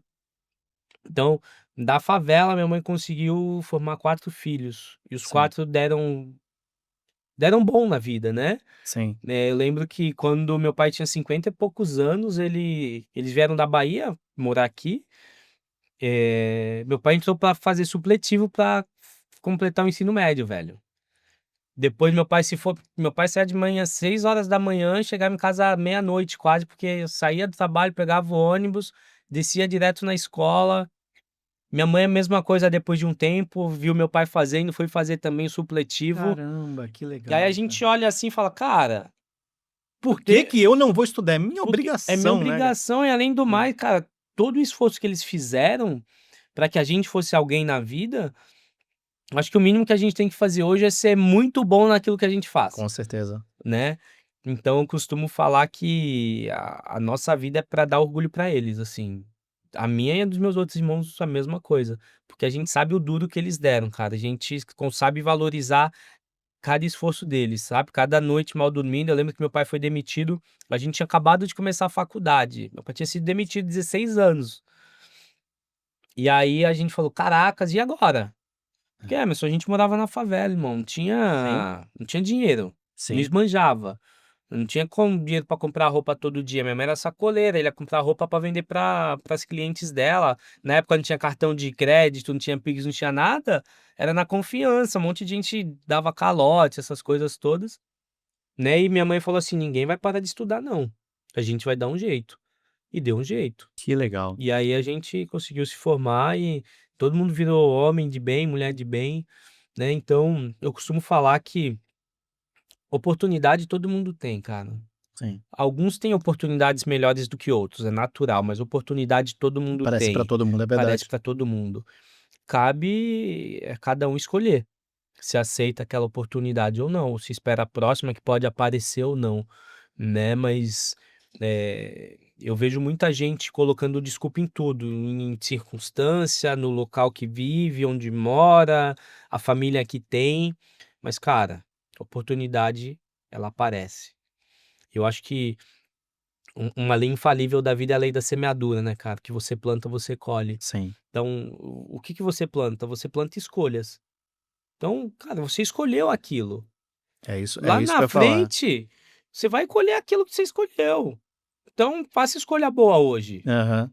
Então, da favela, minha mãe conseguiu formar 4 filhos. E os
Sim.
4 deram bom na vida, né?
Sim.
Eu lembro que quando meu pai tinha 50 e poucos anos, eles vieram da Bahia morar aqui. meu pai entrou pra fazer supletivo pra completar o ensino médio, velho. Depois meu pai saía de manhã 6 horas da manhã, chegava em casa meia-noite quase, porque eu saía do trabalho, pegava o ônibus, descia direto na escola. Minha mãe a mesma coisa depois de um tempo, viu meu pai fazendo, foi fazer também o supletivo.
Caramba, que
E aí
legal,
a
cara.
gente olha assim e fala, cara,
Por que que eu não vou estudar? É minha
porque é minha
obrigação, né, cara?
obrigação e além do mais, cara, todo o esforço que eles fizeram pra que a gente fosse alguém na vida, acho que o mínimo que a gente tem que fazer hoje é ser muito bom naquilo que a gente faz,
Com certeza.
né? Então eu costumo falar que a nossa vida é pra dar orgulho pra eles, assim. A minha e a dos meus outros irmãos a mesma coisa, porque a gente sabe o duro que eles deram, cara. A gente sabe valorizar cada esforço deles, sabe? Cada noite mal dormindo. Eu lembro que meu pai foi demitido, a gente tinha acabado de começar a faculdade. Meu pai tinha sido demitido 16 anos. E aí a gente falou: "Caracas, e agora?" Porque, Emerson, a gente morava na favela, irmão,
Sim,
não tinha dinheiro, não
sim.
esbanjava, não tinha dinheiro pra comprar roupa todo dia. Minha mãe era sacoleira, ele ia comprar roupa pra vender para as clientes dela. Na época não tinha cartão de crédito, não tinha Pix, não tinha nada, era na confiança, um monte de gente dava calote, essas coisas todas, né. E minha mãe falou assim: "Ninguém vai parar de estudar não, a gente vai dar um jeito", e deu um jeito.
Que legal.
E aí a gente conseguiu se formar e todo mundo virou homem de bem, mulher de bem, né. Então eu costumo falar que oportunidade todo mundo tem, cara.
Sim.
Alguns têm oportunidades melhores do que outros, é natural, mas oportunidade todo mundo
Parece pra
tem,
todo mundo, é
parece
verdade.
para todo mundo. Cabe cada um escolher se aceita aquela oportunidade ou não, ou se espera a próxima que pode aparecer ou não, né. Mas, eu vejo muita gente colocando desculpa em tudo, em circunstância, no local que vive, onde mora, a família que tem, mas cara, oportunidade ela aparece. Eu acho que uma lei infalível da vida é a lei da semeadura, né, cara, que você planta, você colhe.
Sim.
Então, o que que você planta? Você planta escolhas. Então, cara, você escolheu aquilo.
É
Lá
isso
na
que eu ia falar.
frente, você vai colher aquilo que você escolheu. Então, faça escolha boa hoje,
Aham,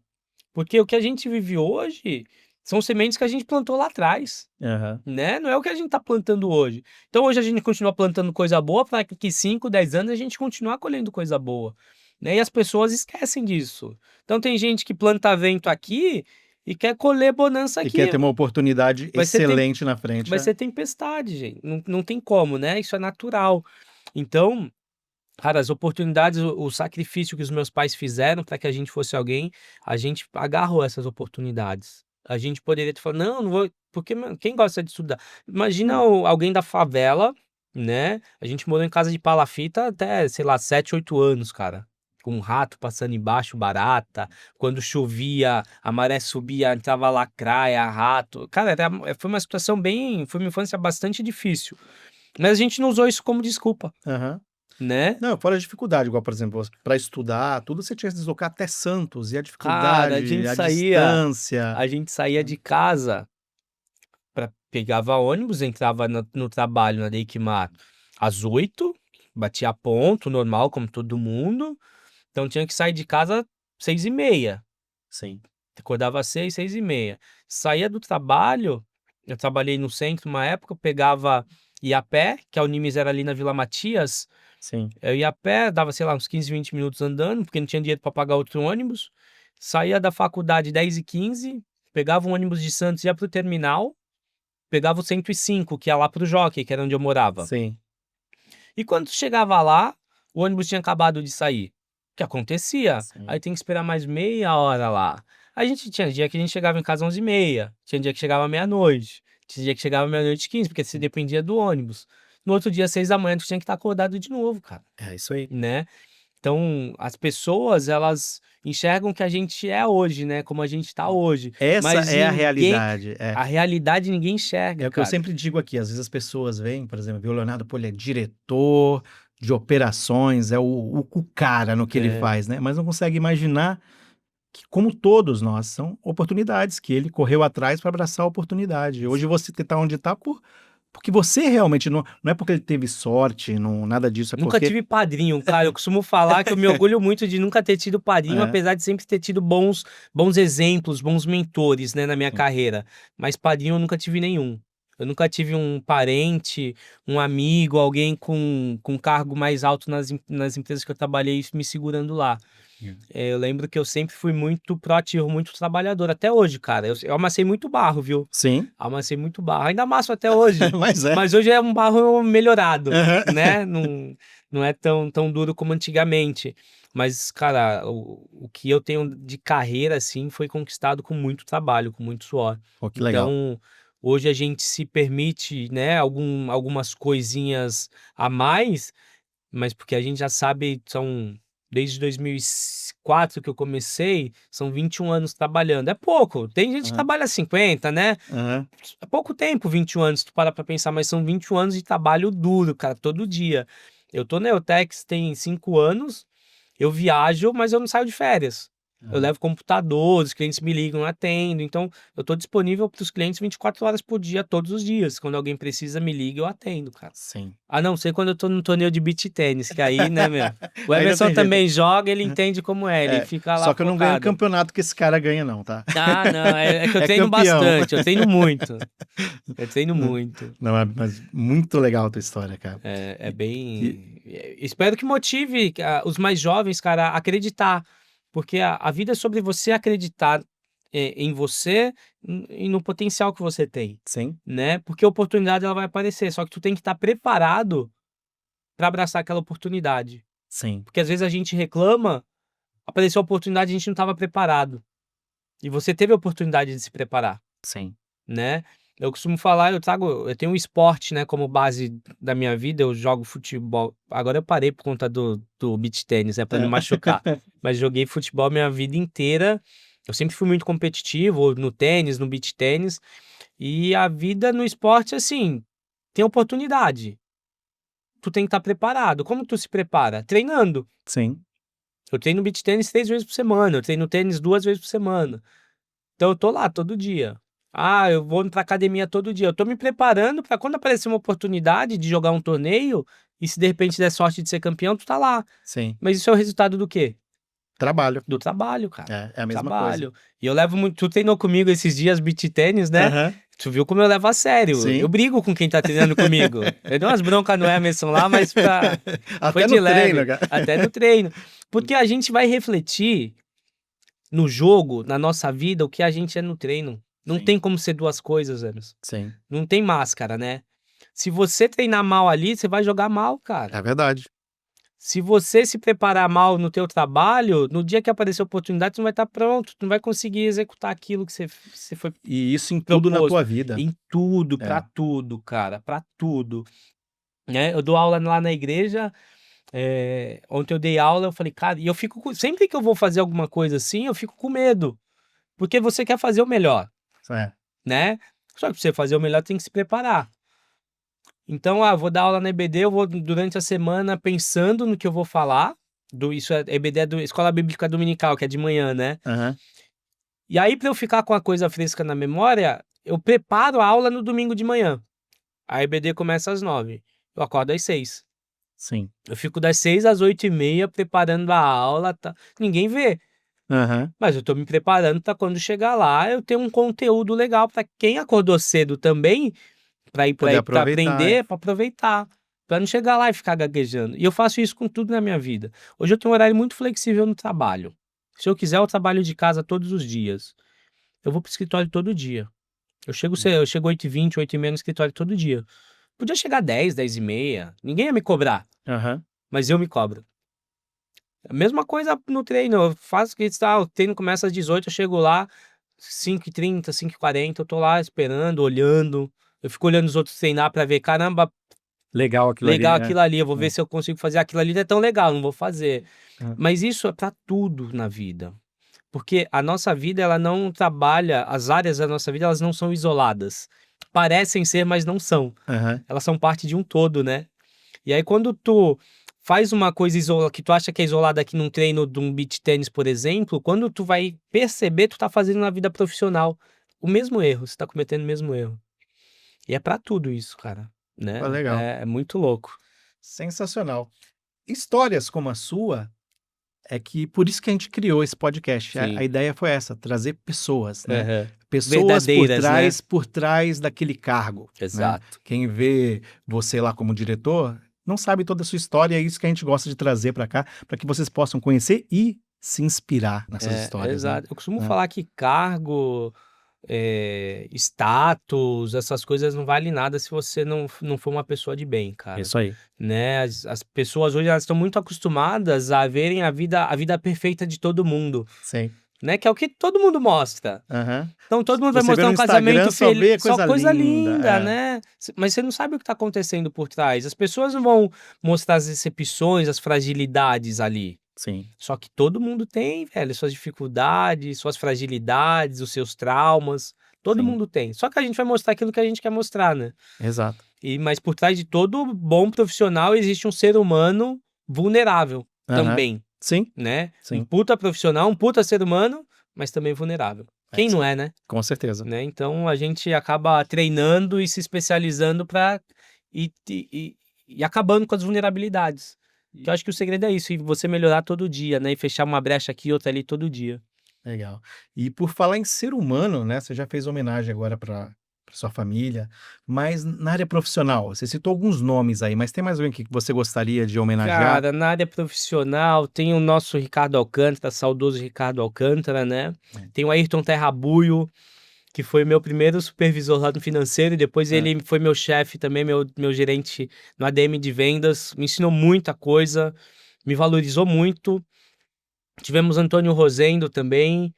porque o que a gente vive hoje são sementes que a gente plantou lá atrás,
aham.
né, não é o que a gente tá plantando hoje. Então hoje a gente continua plantando coisa boa para que daqui 5, 10 anos a gente continuar colhendo coisa boa, né, e as pessoas esquecem disso. Então tem gente que planta vento aqui e quer colher bonança
E quer
aqui,
ter uma oportunidade
vai ser tem
excelente na frente,
vai ser tempestade, gente, não tem como, né, isso é natural. Então, cara, as oportunidades, o sacrifício que os meus pais fizeram para que a gente fosse alguém, a gente agarrou essas oportunidades. A gente poderia ter falado: "Não, não vou", porque quem gosta de estudar? Imagina alguém da favela, né, a gente morou em casa de palafita até, sei lá, 7, 8 anos, cara, com um rato passando embaixo, barata, quando chovia, a maré subia, entrava lacraia, rato. Cara, foi uma situação foi uma infância bastante difícil, mas a gente não usou isso como desculpa,
aham.
né.
Não, fora a dificuldade, igual, por exemplo, para estudar, tudo você tinha que se deslocar até Santos, e a
Cara,
dificuldade, a distância.
a gente saía de casa, pegava ônibus, entrava no trabalho na Deiquimar às 8, batia ponto, normal como todo mundo, então tinha que sair de casa 6h30,
Sim,
acordava às 6, 6h30. Saía do trabalho, eu trabalhei no centro uma época, eu ia a pé, que a Unimes era ali na Vila Matias,
sim,
eu ia a pé, dava, sei lá, uns 15, 20 minutos andando, porque não tinha dinheiro para pagar outro ônibus. Saía da faculdade 10h15, pegava um ônibus de Santos, ia para o terminal, pegava o 105, que ia lá para o Jockey, que era onde eu morava.
sim,
E quando chegava lá, o ônibus tinha acabado de sair. O que acontecia?
sim.
Aí tem que esperar mais meia hora lá. A gente tinha dia que a gente chegava em casa 11h30, tinha dia que chegava meia-noite, tinha dia que chegava meia-noite e 15, porque você dependia do ônibus. No outro dia, 6 da manhã, tu tinha que estar acordado de novo, cara,
É isso aí.
né? Então, as pessoas, elas enxergam o que a gente é hoje, né, como a gente tá hoje,
Essa
mas
é a
ninguém
realidade, é.
a realidade ninguém enxerga,
É o que eu
cara.
sempre digo aqui, às vezes as pessoas veem, por exemplo, vê o Leonardo, pô, ele é diretor de operações, é o cara no que ele
É,
faz, né, mas não consegue imaginar que, como todos nós, são oportunidades que ele correu atrás para abraçar a oportunidade. Hoje você tá onde tá Porque você realmente, não é porque ele teve sorte, não, nada disso, é
Nunca
porque...
tive padrinho, cara. Eu costumo falar que eu me orgulho muito de nunca ter tido padrinho,
É.
apesar de sempre ter tido bons exemplos, bons mentores, né, na minha
Sim.
carreira. Mas padrinho eu nunca tive nenhum. Eu nunca tive um parente, um amigo, alguém com cargo mais alto nas empresas que eu trabalhei me segurando lá. Eu lembro que eu sempre fui muito proativo, muito trabalhador. Até hoje, cara. Eu amassei muito barro, viu?
Sim,
Amassei muito barro. Ainda amasso até hoje.
mas é.
Mas hoje é um barro melhorado,
Aham.
né? Não é tão duro como antigamente. Mas, cara, o que eu tenho de carreira, assim, foi conquistado com muito trabalho, com muito suor.
Pô, que legal.
Então, hoje a gente se permite, né, algumas coisinhas a mais, mas porque a gente já sabe, desde 2004 que eu comecei, são 21 anos trabalhando. É pouco. Tem gente que
Aham.
trabalha 50, né?
Aham.
É pouco tempo, 21 anos, se tu parar pra pensar, mas são 21 anos de trabalho duro, cara, todo dia. Eu tô na Eutex tem 5 anos, eu viajo, mas eu não saio de férias. Eu levo computador, os clientes me ligam, eu atendo. Então, eu tô disponível para os clientes 24 horas por dia, todos os dias. Quando alguém precisa, me liga, eu atendo, cara.
Sim.
A não ser quando eu tô num torneio de beach tênis, que aí, né, meu? O
Aí não
Emerson
tem jeito.
também joga, ele entende como é, ele
É,
fica lá
só que eu não ganho o
focado.
campeonato que esse cara ganha, não, tá?
Ah, não, é que eu
É
treino
campeão.
bastante, eu treino muito. Eu treino muito.
Não, mas muito legal a tua história, cara.
É bem. Espero que motive os mais jovens, cara, a acreditar. Porque a vida é sobre você acreditar em você e no potencial que você tem,
Sim,
né? Porque a oportunidade ela vai aparecer, só que tu tem que estar preparado para abraçar aquela oportunidade.
sim.
Porque às vezes a gente reclama, apareceu a oportunidade e a gente não estava preparado. E você teve a oportunidade de se preparar,
Sim.
né? Eu costumo falar, eu tenho um esporte, né, como base da minha vida, eu jogo futebol. Agora eu parei por conta do beach tênis, né, para não machucar. Mas joguei futebol minha vida inteira. Eu sempre fui muito competitivo, no tênis, no beach tênis. E a vida no esporte, assim, tem oportunidade. Tu tem que estar preparado. Como tu se prepara? Treinando.
Sim.
Eu treino beach tênis 3 vezes por semana, eu treino tênis 2 vezes por semana. Então eu tô lá todo dia. Ah, eu vou pra academia todo dia. Eu tô me preparando pra quando aparecer uma oportunidade de jogar um torneio e se de repente der sorte de ser campeão, tu tá lá.
Sim.
Mas isso é o resultado do quê?
Trabalho.
Do trabalho, cara.
É a mesma
Trabalho. E eu levo muito. Tu treinou comigo esses dias beach tênis, né?
Aham.
Tu viu como eu levo a sério.
Sim.
Eu brigo com quem tá treinando comigo. Eu dei umas broncas no Emerson lá, mas foi
Até
de
no
leve.
treino, cara.
Até no treino. Porque a gente vai refletir no jogo, na nossa vida, o que a gente é no treino. Não
Sim.
tem como ser duas coisas, Emerson.
Sim.
Não tem máscara, né? Se você treinar mal ali, você vai jogar mal, cara.
É verdade.
Se você se preparar mal no teu trabalho, no dia que aparecer a oportunidade, tu não vai estar pronto, tu não vai conseguir executar aquilo que você foi
E isso em tudo na
proposto.
tua vida.
Em tudo,
É.
pra tudo, cara, pra tudo. Né? Eu dou aula lá na igreja, ontem eu dei aula, eu falei, cara, e eu fico, sempre que eu vou fazer alguma coisa assim, eu fico com medo, porque você quer fazer o melhor,
É.
né? Só que pra você fazer o melhor tem que se preparar. Então, vou dar aula na EBD, eu vou durante a semana pensando no que eu vou falar. EBD é Escola Bíblica Dominical, que é de manhã, né?
Aham.
E aí, para eu ficar com a coisa fresca na memória, eu preparo a aula no domingo de manhã. A EBD começa às 9h. Eu acordo às 6h.
Sim.
Eu fico das 6h às 8h30 preparando a aula. Tá? Ninguém vê.
Aham.
Mas eu tô me preparando para quando chegar lá, eu ter um conteúdo legal para quem acordou cedo também, para ir
Poder
para
aproveitar,
aprender, para aproveitar, para não chegar lá e ficar gaguejando. E eu faço isso com tudo na minha vida. Hoje eu tenho um horário muito flexível no trabalho. Se eu quiser, eu trabalho de casa todos os dias. Eu vou pro escritório todo dia. Eu chego 8h20, 8h30 no escritório todo dia. Podia chegar 10, 10h30. Ninguém ia me cobrar,
Aham.
mas eu me cobro. A mesma coisa no treino. Eu faço que o treino começa às 18h, eu chego lá 5h30, 5h40, eu tô lá esperando, olhando. Eu fico olhando os outros treinar pra ver, caramba,
Legal aquilo
legal
ali, né?
aquilo ali, eu vou ver se eu consigo fazer aquilo ali, não é tão legal, não vou fazer. Mas isso é pra tudo na vida. Porque a nossa vida, ela não trabalha, as áreas da nossa vida, elas não são isoladas. Parecem ser, mas não são.
Aham.
Elas são parte de um todo, né? E aí quando tu faz uma coisa que tu acha que é isolada aqui num treino de um beach tênis, por exemplo, quando tu vai perceber, tu tá fazendo na vida profissional o mesmo erro, você tá cometendo o mesmo erro. E é pra tudo isso, cara, né?
Legal.
É muito louco.
Sensacional. Histórias como a sua, é que por isso que a gente criou esse podcast. A
Sim.
ideia foi essa, trazer pessoas, né?
Aham.
Pessoas
Verdadeiras,
por trás daquele cargo. Né?
Exato.
Quem vê você lá como diretor não sabe toda a sua história, é isso que a gente gosta de trazer para cá, para que vocês possam conhecer e se inspirar nessas histórias.
Exato.
Né?
Eu costumo falar que cargo, status, essas coisas não valem nada se você não for uma pessoa de bem, cara.
Isso aí.
Né? As pessoas hoje elas estão muito acostumadas a verem a vida perfeita de todo mundo,
Sim.
né? Que é o que todo mundo mostra.
Uhum.
Então todo mundo vai
Você vê
mostrar
no
um casamento
Instagram, só vê
feliz, só coisa linda,
é.
né? Mas você não sabe o que tá acontecendo por trás. As pessoas não vão mostrar as decepções, as fragilidades ali.
Sim.
Só que todo mundo tem, velho, suas dificuldades, suas fragilidades, os seus traumas. Todo
Sim.
mundo tem. Só que a gente vai mostrar aquilo que a gente quer mostrar, né?
Exato.
Mas por trás de todo bom profissional existe um ser humano vulnerável também,
Sim.
né?
Sim.
Um puta profissional, um puta ser humano, mas também vulnerável. Quem não é, né?
Com certeza.
Né? Então a gente acaba treinando e se especializando para ir acabando com as vulnerabilidades. Que eu acho que o segredo é isso, e você melhorar todo dia, né? E fechar uma brecha aqui, outra ali todo dia.
Legal. E por falar em ser humano, né? Você já fez homenagem agora para sua família, mas na área profissional, você citou alguns nomes aí, mas tem mais alguém que você gostaria de homenagear?
Cara, na área profissional, tem o nosso Ricardo Alcântara, saudoso Ricardo Alcântara, né? Tem o Ayrton Terrabuio, que foi meu primeiro supervisor lá no financeiro, e depois ele foi meu chefe também, meu gerente no ADM de vendas, me ensinou muita coisa, me valorizou muito. Tivemos Antônio Rosendo também,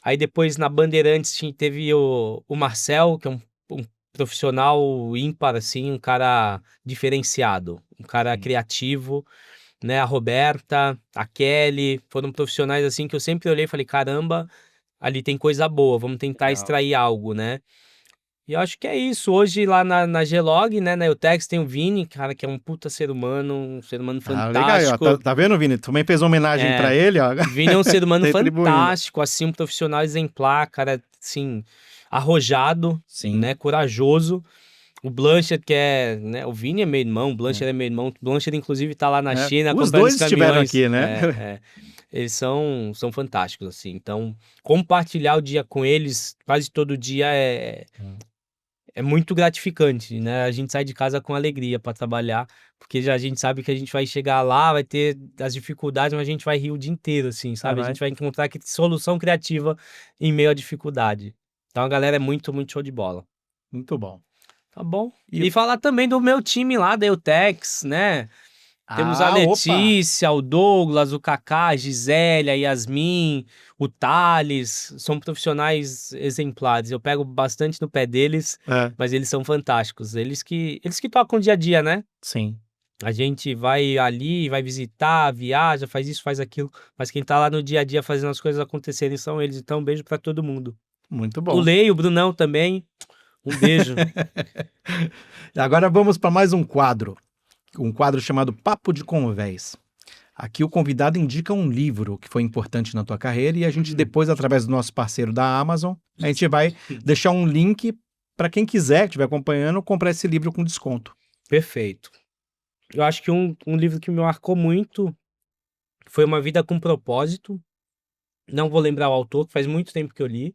aí depois na Bandeirantes teve o Marcel, que é um profissional ímpar, assim, um cara diferenciado, um cara criativo, né? A Roberta, a Kelly, foram profissionais assim que eu sempre olhei e falei, caramba, ali tem coisa boa, vamos tentar extrair algo, né? E eu acho que é isso. Hoje lá na Glog, né, na Eutex, tem o Vini, cara, que é um puta ser humano, um ser humano
Legal,
fantástico.
ó. Tá vendo, Vini? Também fez homenagem pra ele, ó.
Vini é um ser humano
Tá retribuindo.
fantástico, assim, um profissional exemplar, cara, assim, arrojado,
Sim.
né, corajoso. O Blanchard, que é, né, o Vini é meu irmão, o Blanchard é meu irmão. O Blanchard, inclusive, tá lá na China
Os
comprando
dois
os
estiveram
caminhões.
aqui, né?
Eles são fantásticos, assim. Então, compartilhar o dia com eles, quase todo dia, é muito gratificante, né? A gente sai de casa com alegria para trabalhar, porque já a gente sabe que a gente vai chegar lá, vai ter as dificuldades, mas a gente vai rir o dia inteiro, assim, sabe? A gente vai encontrar solução criativa em meio à dificuldade. Então, a galera é muito, muito show de bola.
Muito bom.
Tá bom. E falar também do meu time lá, da Eutex, né? Temos a
opa!
Letícia, o Douglas, o Kaká, a Gisele, a Yasmin, o Thales. São profissionais exemplares. Eu pego bastante no pé deles, mas eles são fantásticos. Eles que tocam o dia a dia, né?
Sim.
A gente vai ali, vai visitar, viaja, faz isso, faz aquilo. Mas quem tá lá no dia a dia fazendo as coisas acontecerem são eles. Então, um beijo pra todo mundo.
Muito bom.
O Lei, o Brunão também. Um beijo.
Agora vamos para mais um quadro. Um quadro chamado Papo de Convés. Aqui o convidado indica um livro que foi importante na tua carreira e a gente depois, através do nosso parceiro da Amazon, a gente vai deixar um link para quem quiser, que estiver acompanhando, comprar esse livro com desconto.
Perfeito. Eu acho que um livro que me marcou muito foi Uma Vida com Propósito. Não vou lembrar o autor, que faz muito tempo que eu li.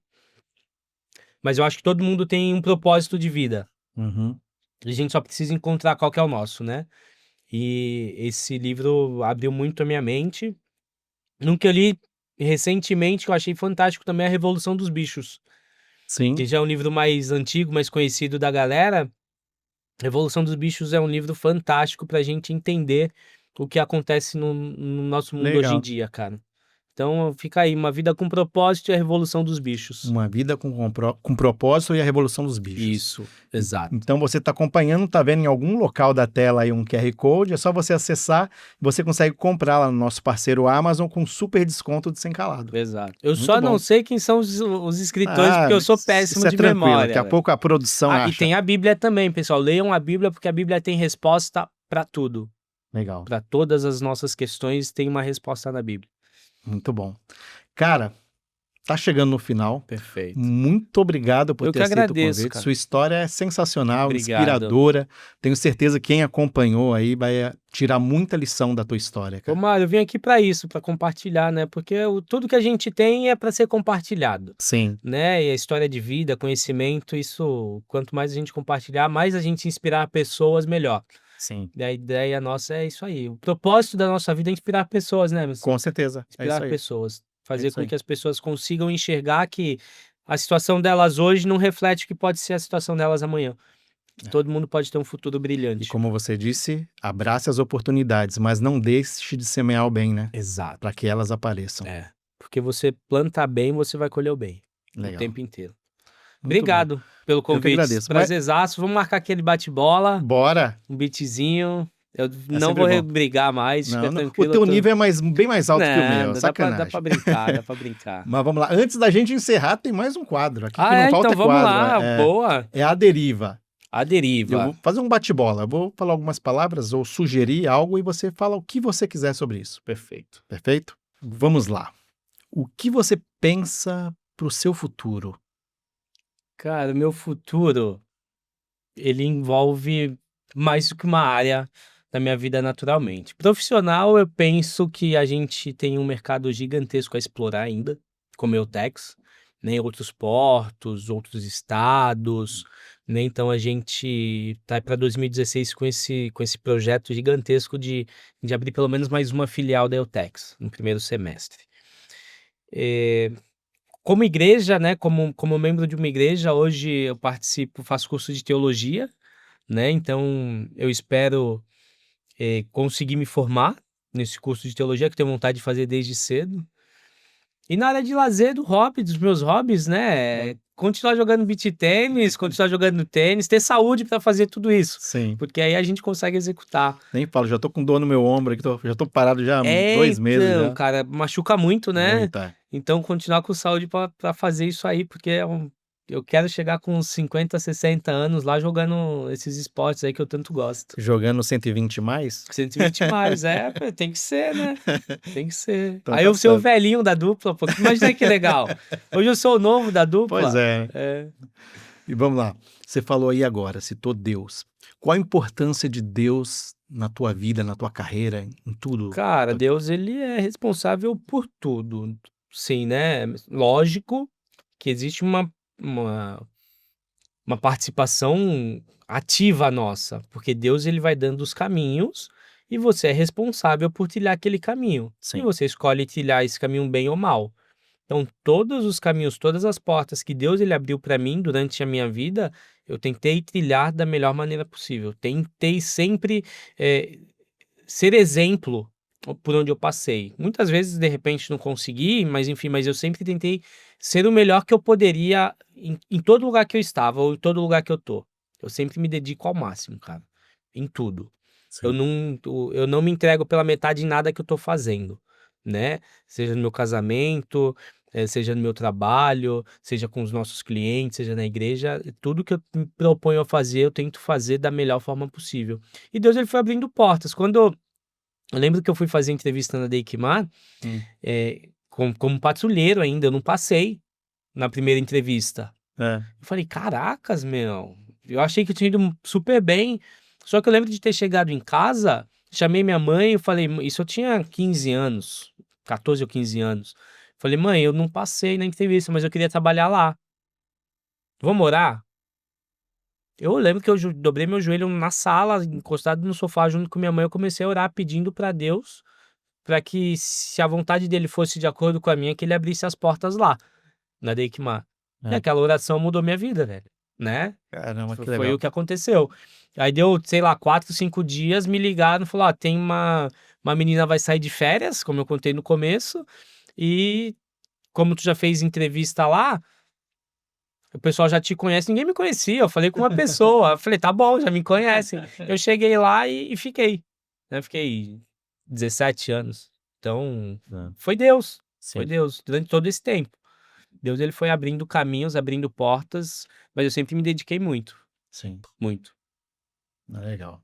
Mas eu acho que todo mundo tem um propósito de vida.
Uhum.
A gente só precisa encontrar qual que é o nosso, né? E esse livro abriu muito a minha mente. Um que eu li recentemente, que eu achei fantástico também, é A Revolução dos Bichos.
Sim.
Que já é um livro mais antigo, mais conhecido da galera. Revolução dos Bichos é um livro fantástico pra gente entender o que acontece no nosso mundo hoje em dia, cara. Então fica aí, Uma Vida com Propósito e A Revolução dos Bichos.
Uma Vida com Propósito e a Revolução dos Bichos.
Isso, exato.
Então você está acompanhando, está vendo em algum local da tela aí um QR Code, é só você acessar, você consegue comprar lá no nosso parceiro Amazon com super desconto de Sem Calado.
Exato. Eu só não sei quem são os escritores, porque eu sou péssimo de
tranquilo.
memória.
Daqui a pouco a produção acha.
E tem a Bíblia também, pessoal. Leiam a Bíblia, porque a Bíblia tem resposta para tudo.
Legal.
Para todas as nossas questões tem uma resposta na Bíblia.
Muito bom. Cara, tá chegando no final.
Perfeito.
Muito obrigado por
Eu
ter
que
aceito o
agradeço,
convite.
cara.
Sua história é sensacional,
Obrigado.
inspiradora. Tenho certeza que quem acompanhou aí vai tirar muita lição da tua história,
Ô,
cara.
Mário, eu vim aqui para isso, para compartilhar, né? Porque tudo que a gente tem é para ser compartilhado,
Sim,
né? E a história de vida, conhecimento, isso, quanto mais a gente compartilhar, mais a gente inspirar pessoas, melhor.
sim.
E a ideia nossa é isso aí. O propósito da nossa vida é inspirar pessoas, né?
Com certeza. É
Inspirar
isso aí.
pessoas. Fazer
isso
com
aí.
que as pessoas consigam enxergar que a situação delas hoje não reflete o que pode ser a situação delas amanhã. Que todo mundo pode ter um futuro
E
brilhante.
como você disse, abrace as oportunidades, mas não deixe de semear o bem, né?
Exato.
Para que elas apareçam.
É. Porque você planta bem, você vai colher o bem. O
Legal.
tempo inteiro.
Muito
Obrigado pelo
Eu que
convite.
agradeço.
Prazerzaço. Vamos marcar aquele bate-bola,
Bora!
um beatzinho. Eu não
sempre
vou
bom.
brigar mais, fica
Não, o
tranquilo.
teu
eu tô-
nível é bem mais alto que o
Não,
meu.
dá
Sacanagem.
pra brincar, dá pra brincar.
Mas vamos lá. Antes da gente encerrar, tem mais um quadro. Aqui que
Ah,
não
é?
falta
Então vamos
quadro.
lá. Boa.
É a deriva.
A
Eu
deriva.
vou fazer um bate-bola. Eu vou falar algumas palavras ou sugerir algo e você fala o que você quiser sobre isso.
Perfeito.
Perfeito? Vamos lá. O que você pensa pro seu futuro?
Cara, o meu futuro, ele envolve mais do que uma área da minha vida naturalmente. Profissional, eu penso que a gente tem um mercado gigantesco a explorar ainda, como Eutex, né? Outros portos, outros estados, né? Então a gente tá para 2016 com esse projeto gigantesco de abrir pelo menos mais uma filial da Eutex no primeiro semestre. Como igreja, né, como membro de uma igreja, hoje eu faço curso de teologia, né, então eu espero conseguir me formar nesse curso de teologia, que eu tenho vontade de fazer desde cedo. E na área de lazer, dos meus hobbies, né, continuar jogando beach tênis, continuar jogando tênis, ter saúde para fazer tudo isso,
Sim.
porque aí a gente consegue executar.
Nem falo, já tô com dor no meu ombro aqui, já tô parado já há 2 meses
Então,
já.
cara, machuca muito, né?
Muita.
Então, continuar com saúde para fazer isso aí, porque eu quero chegar com uns 50, 60 anos lá jogando esses esportes aí que eu tanto gosto.
Jogando 120 mais?
120 mais, pô, tem que ser, né? Tem que ser.
Então
Aí
tá
eu sou o
certo.
velhinho da dupla, pô. Imagina que legal. Hoje eu sou o novo da dupla.
Pois é.
É.
E vamos lá. Você falou aí agora, citou Deus. Qual a importância de Deus na tua vida, na tua carreira, em tudo?
Cara, Deus, ele é responsável por tudo. Sim, né? Lógico que existe uma participação ativa nossa, porque Deus ele vai dando os caminhos e você é responsável por trilhar aquele caminho. E
Sim.
você escolhe trilhar esse caminho bem ou mal. Então, todos os caminhos, todas as portas que Deus ele abriu para mim durante a minha vida, eu tentei trilhar da melhor maneira possível. Tentei sempre ser exemplo por onde eu passei. Muitas vezes, de repente, não consegui, mas enfim, mas eu sempre tentei ser o melhor que eu poderia em todo lugar que eu estava ou em todo lugar que eu tô. Eu sempre me dedico ao máximo, cara, em tudo.
Sim.
Eu não me entrego pela metade em nada que eu tô fazendo, né? Seja no meu casamento, seja no meu trabalho, seja com os nossos clientes, seja na igreja, tudo que eu me proponho a fazer, eu tento fazer da melhor forma possível. E Deus ele foi abrindo portas. Quando eu lembro que eu fui fazer entrevista na Deikmar, como patrulheiro ainda, eu não passei na primeira entrevista.
É.
Eu falei, caracas, meu, eu achei que eu tinha ido super bem, só que eu lembro de ter chegado em casa, chamei minha mãe, eu falei, isso eu tinha 15 anos, 14 ou 15 anos. Falei, mãe, eu não passei na entrevista, mas eu queria trabalhar lá. Vamos morar? Eu lembro que eu dobrei meu joelho na sala, encostado no sofá junto com minha mãe, eu comecei a orar pedindo pra Deus, pra que se a vontade dele fosse de acordo com a minha, que ele abrisse as portas lá, na Deikmar. E aquela oração mudou minha vida, velho, né?
Caramba, que
Foi
legal.
o que aconteceu. Aí deu, sei lá, 4, 5 dias, me ligaram e falaram, tem uma menina vai sair de férias, como eu contei no começo, e como tu já fez entrevista lá, o pessoal já te conhece, ninguém me conhecia, eu falei com uma pessoa, eu falei, tá bom, já me conhecem. Eu cheguei lá e fiquei, né? Fiquei 17 anos. Então, foi Deus, foi
Sim.
Deus, durante todo esse tempo. Deus, ele foi abrindo caminhos, abrindo portas, mas eu sempre me dediquei muito,
Sim.
muito.
Legal.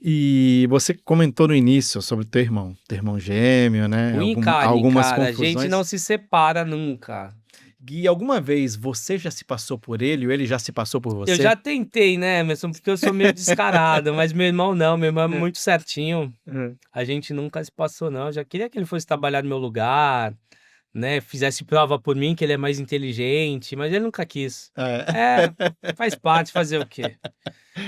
E você comentou no início sobre o teu irmão gêmeo, né?
O Incari,
Algumas
cara, a
confusões.
gente não se separa nunca.
Gui, alguma vez você já se passou por ele ou ele já se passou por você?
Eu já tentei, né, Emerson, porque eu sou meio descarado, mas meu irmão não, meu irmão é muito certinho. A gente nunca se passou, não. Eu já queria que ele fosse trabalhar no meu lugar, né, fizesse prova por mim, que ele é mais inteligente, mas ele nunca quis. Faz parte, fazer o quê?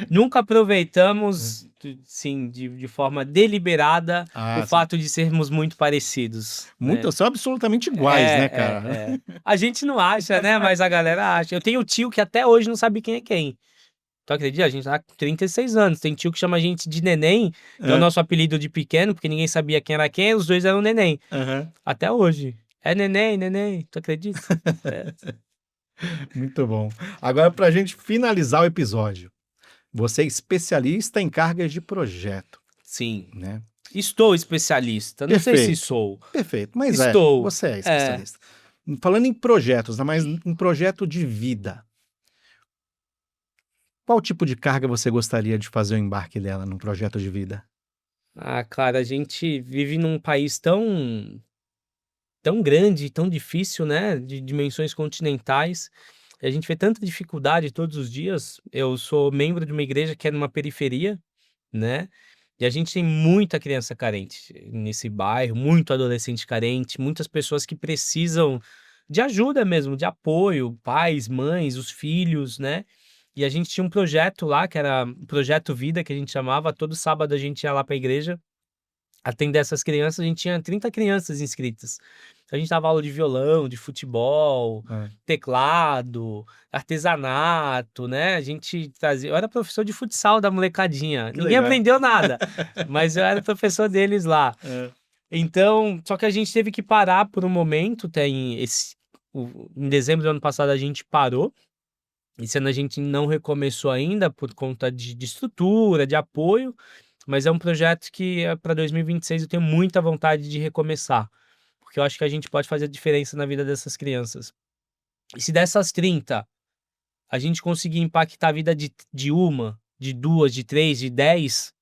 Nunca aproveitamos, sim, de forma deliberada, o fato de sermos muito parecidos.
Muito,
né?
são absolutamente iguais, né, cara?
A gente não acha, né? Mas a galera acha. Eu tenho tio que até hoje não sabe quem é quem. Tu acredita? A gente tá com 36 anos. Tem tio que chama a gente de neném, que é o nosso apelido de pequeno, porque ninguém sabia quem era quem, os dois eram neném. Até hoje. É neném. Tu acredita?
Muito bom. Agora, pra gente finalizar o episódio. Você é especialista em cargas de projeto.
Sim.
Né?
Estou especialista. Não sei se sou.
Perfeito, mas
Estou.
Você é especialista. Falando em projetos, mas em projeto de vida. Qual tipo de carga você gostaria de fazer o embarque dela num projeto de vida?
Ah, cara, a gente vive num país tão grande, tão difícil, né? De dimensões continentais. A gente vê tanta dificuldade todos os dias. Eu sou membro de uma igreja que é numa periferia, né? E a gente tem muita criança carente nesse bairro, muito adolescente carente, muitas pessoas que precisam de ajuda mesmo, de apoio, pais, mães, os filhos, né? E a gente tinha um projeto lá, que era o Projeto Vida, que a gente chamava. Todo sábado a gente ia lá para a igreja atender essas crianças. A gente tinha 30 crianças inscritas. A gente dava aula de violão, de futebol, teclado, artesanato, né? A gente trazia... Eu era professor de futsal da molecadinha. Ninguém
legal.
aprendeu nada, mas eu era professor deles lá. Então, só que a gente teve que parar por um momento. Em dezembro do ano passado a gente parou. Esse ano a gente não recomeçou ainda por conta de estrutura, de apoio, mas é um projeto que para 2026 eu tenho muita vontade de recomeçar, porque eu acho que a gente pode fazer a diferença na vida dessas crianças. E se dessas 30 a gente conseguir impactar a vida de uma, de duas, de três, de 10,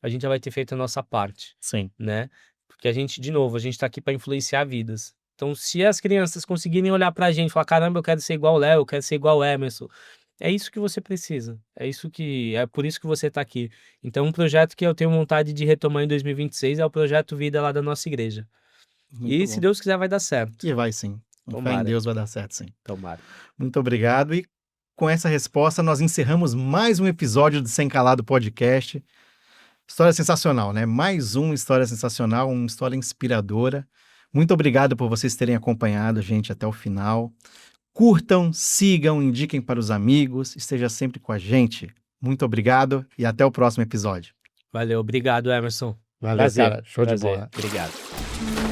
a gente já vai ter feito a nossa parte.
Sim.
Né? Porque a gente tá aqui para influenciar vidas. Então, se as crianças conseguirem olhar pra gente e falar, caramba, eu quero ser igual o Léo, eu quero ser igual o Emerson, é isso que você precisa. É por isso que você tá aqui. Então, um projeto que eu tenho vontade de retomar em 2026 é o Projeto Vida lá da nossa igreja.
Muito
se
bom.
Deus quiser, vai dar certo.
E vai sim. Com fé em Deus vai dar certo, sim.
Tomara.
Muito obrigado. E com essa resposta, nós encerramos mais um episódio do Sem Calado Podcast. História sensacional, né? Mais uma história sensacional, uma história inspiradora. Muito obrigado por vocês terem acompanhado a gente até o final. Curtam, sigam, indiquem para os amigos, esteja sempre com a gente. Muito obrigado e até o próximo episódio.
Valeu, obrigado, Emerson.
Valeu,
Prazer.
cara. Show de
Prazer.
bola.
Obrigado.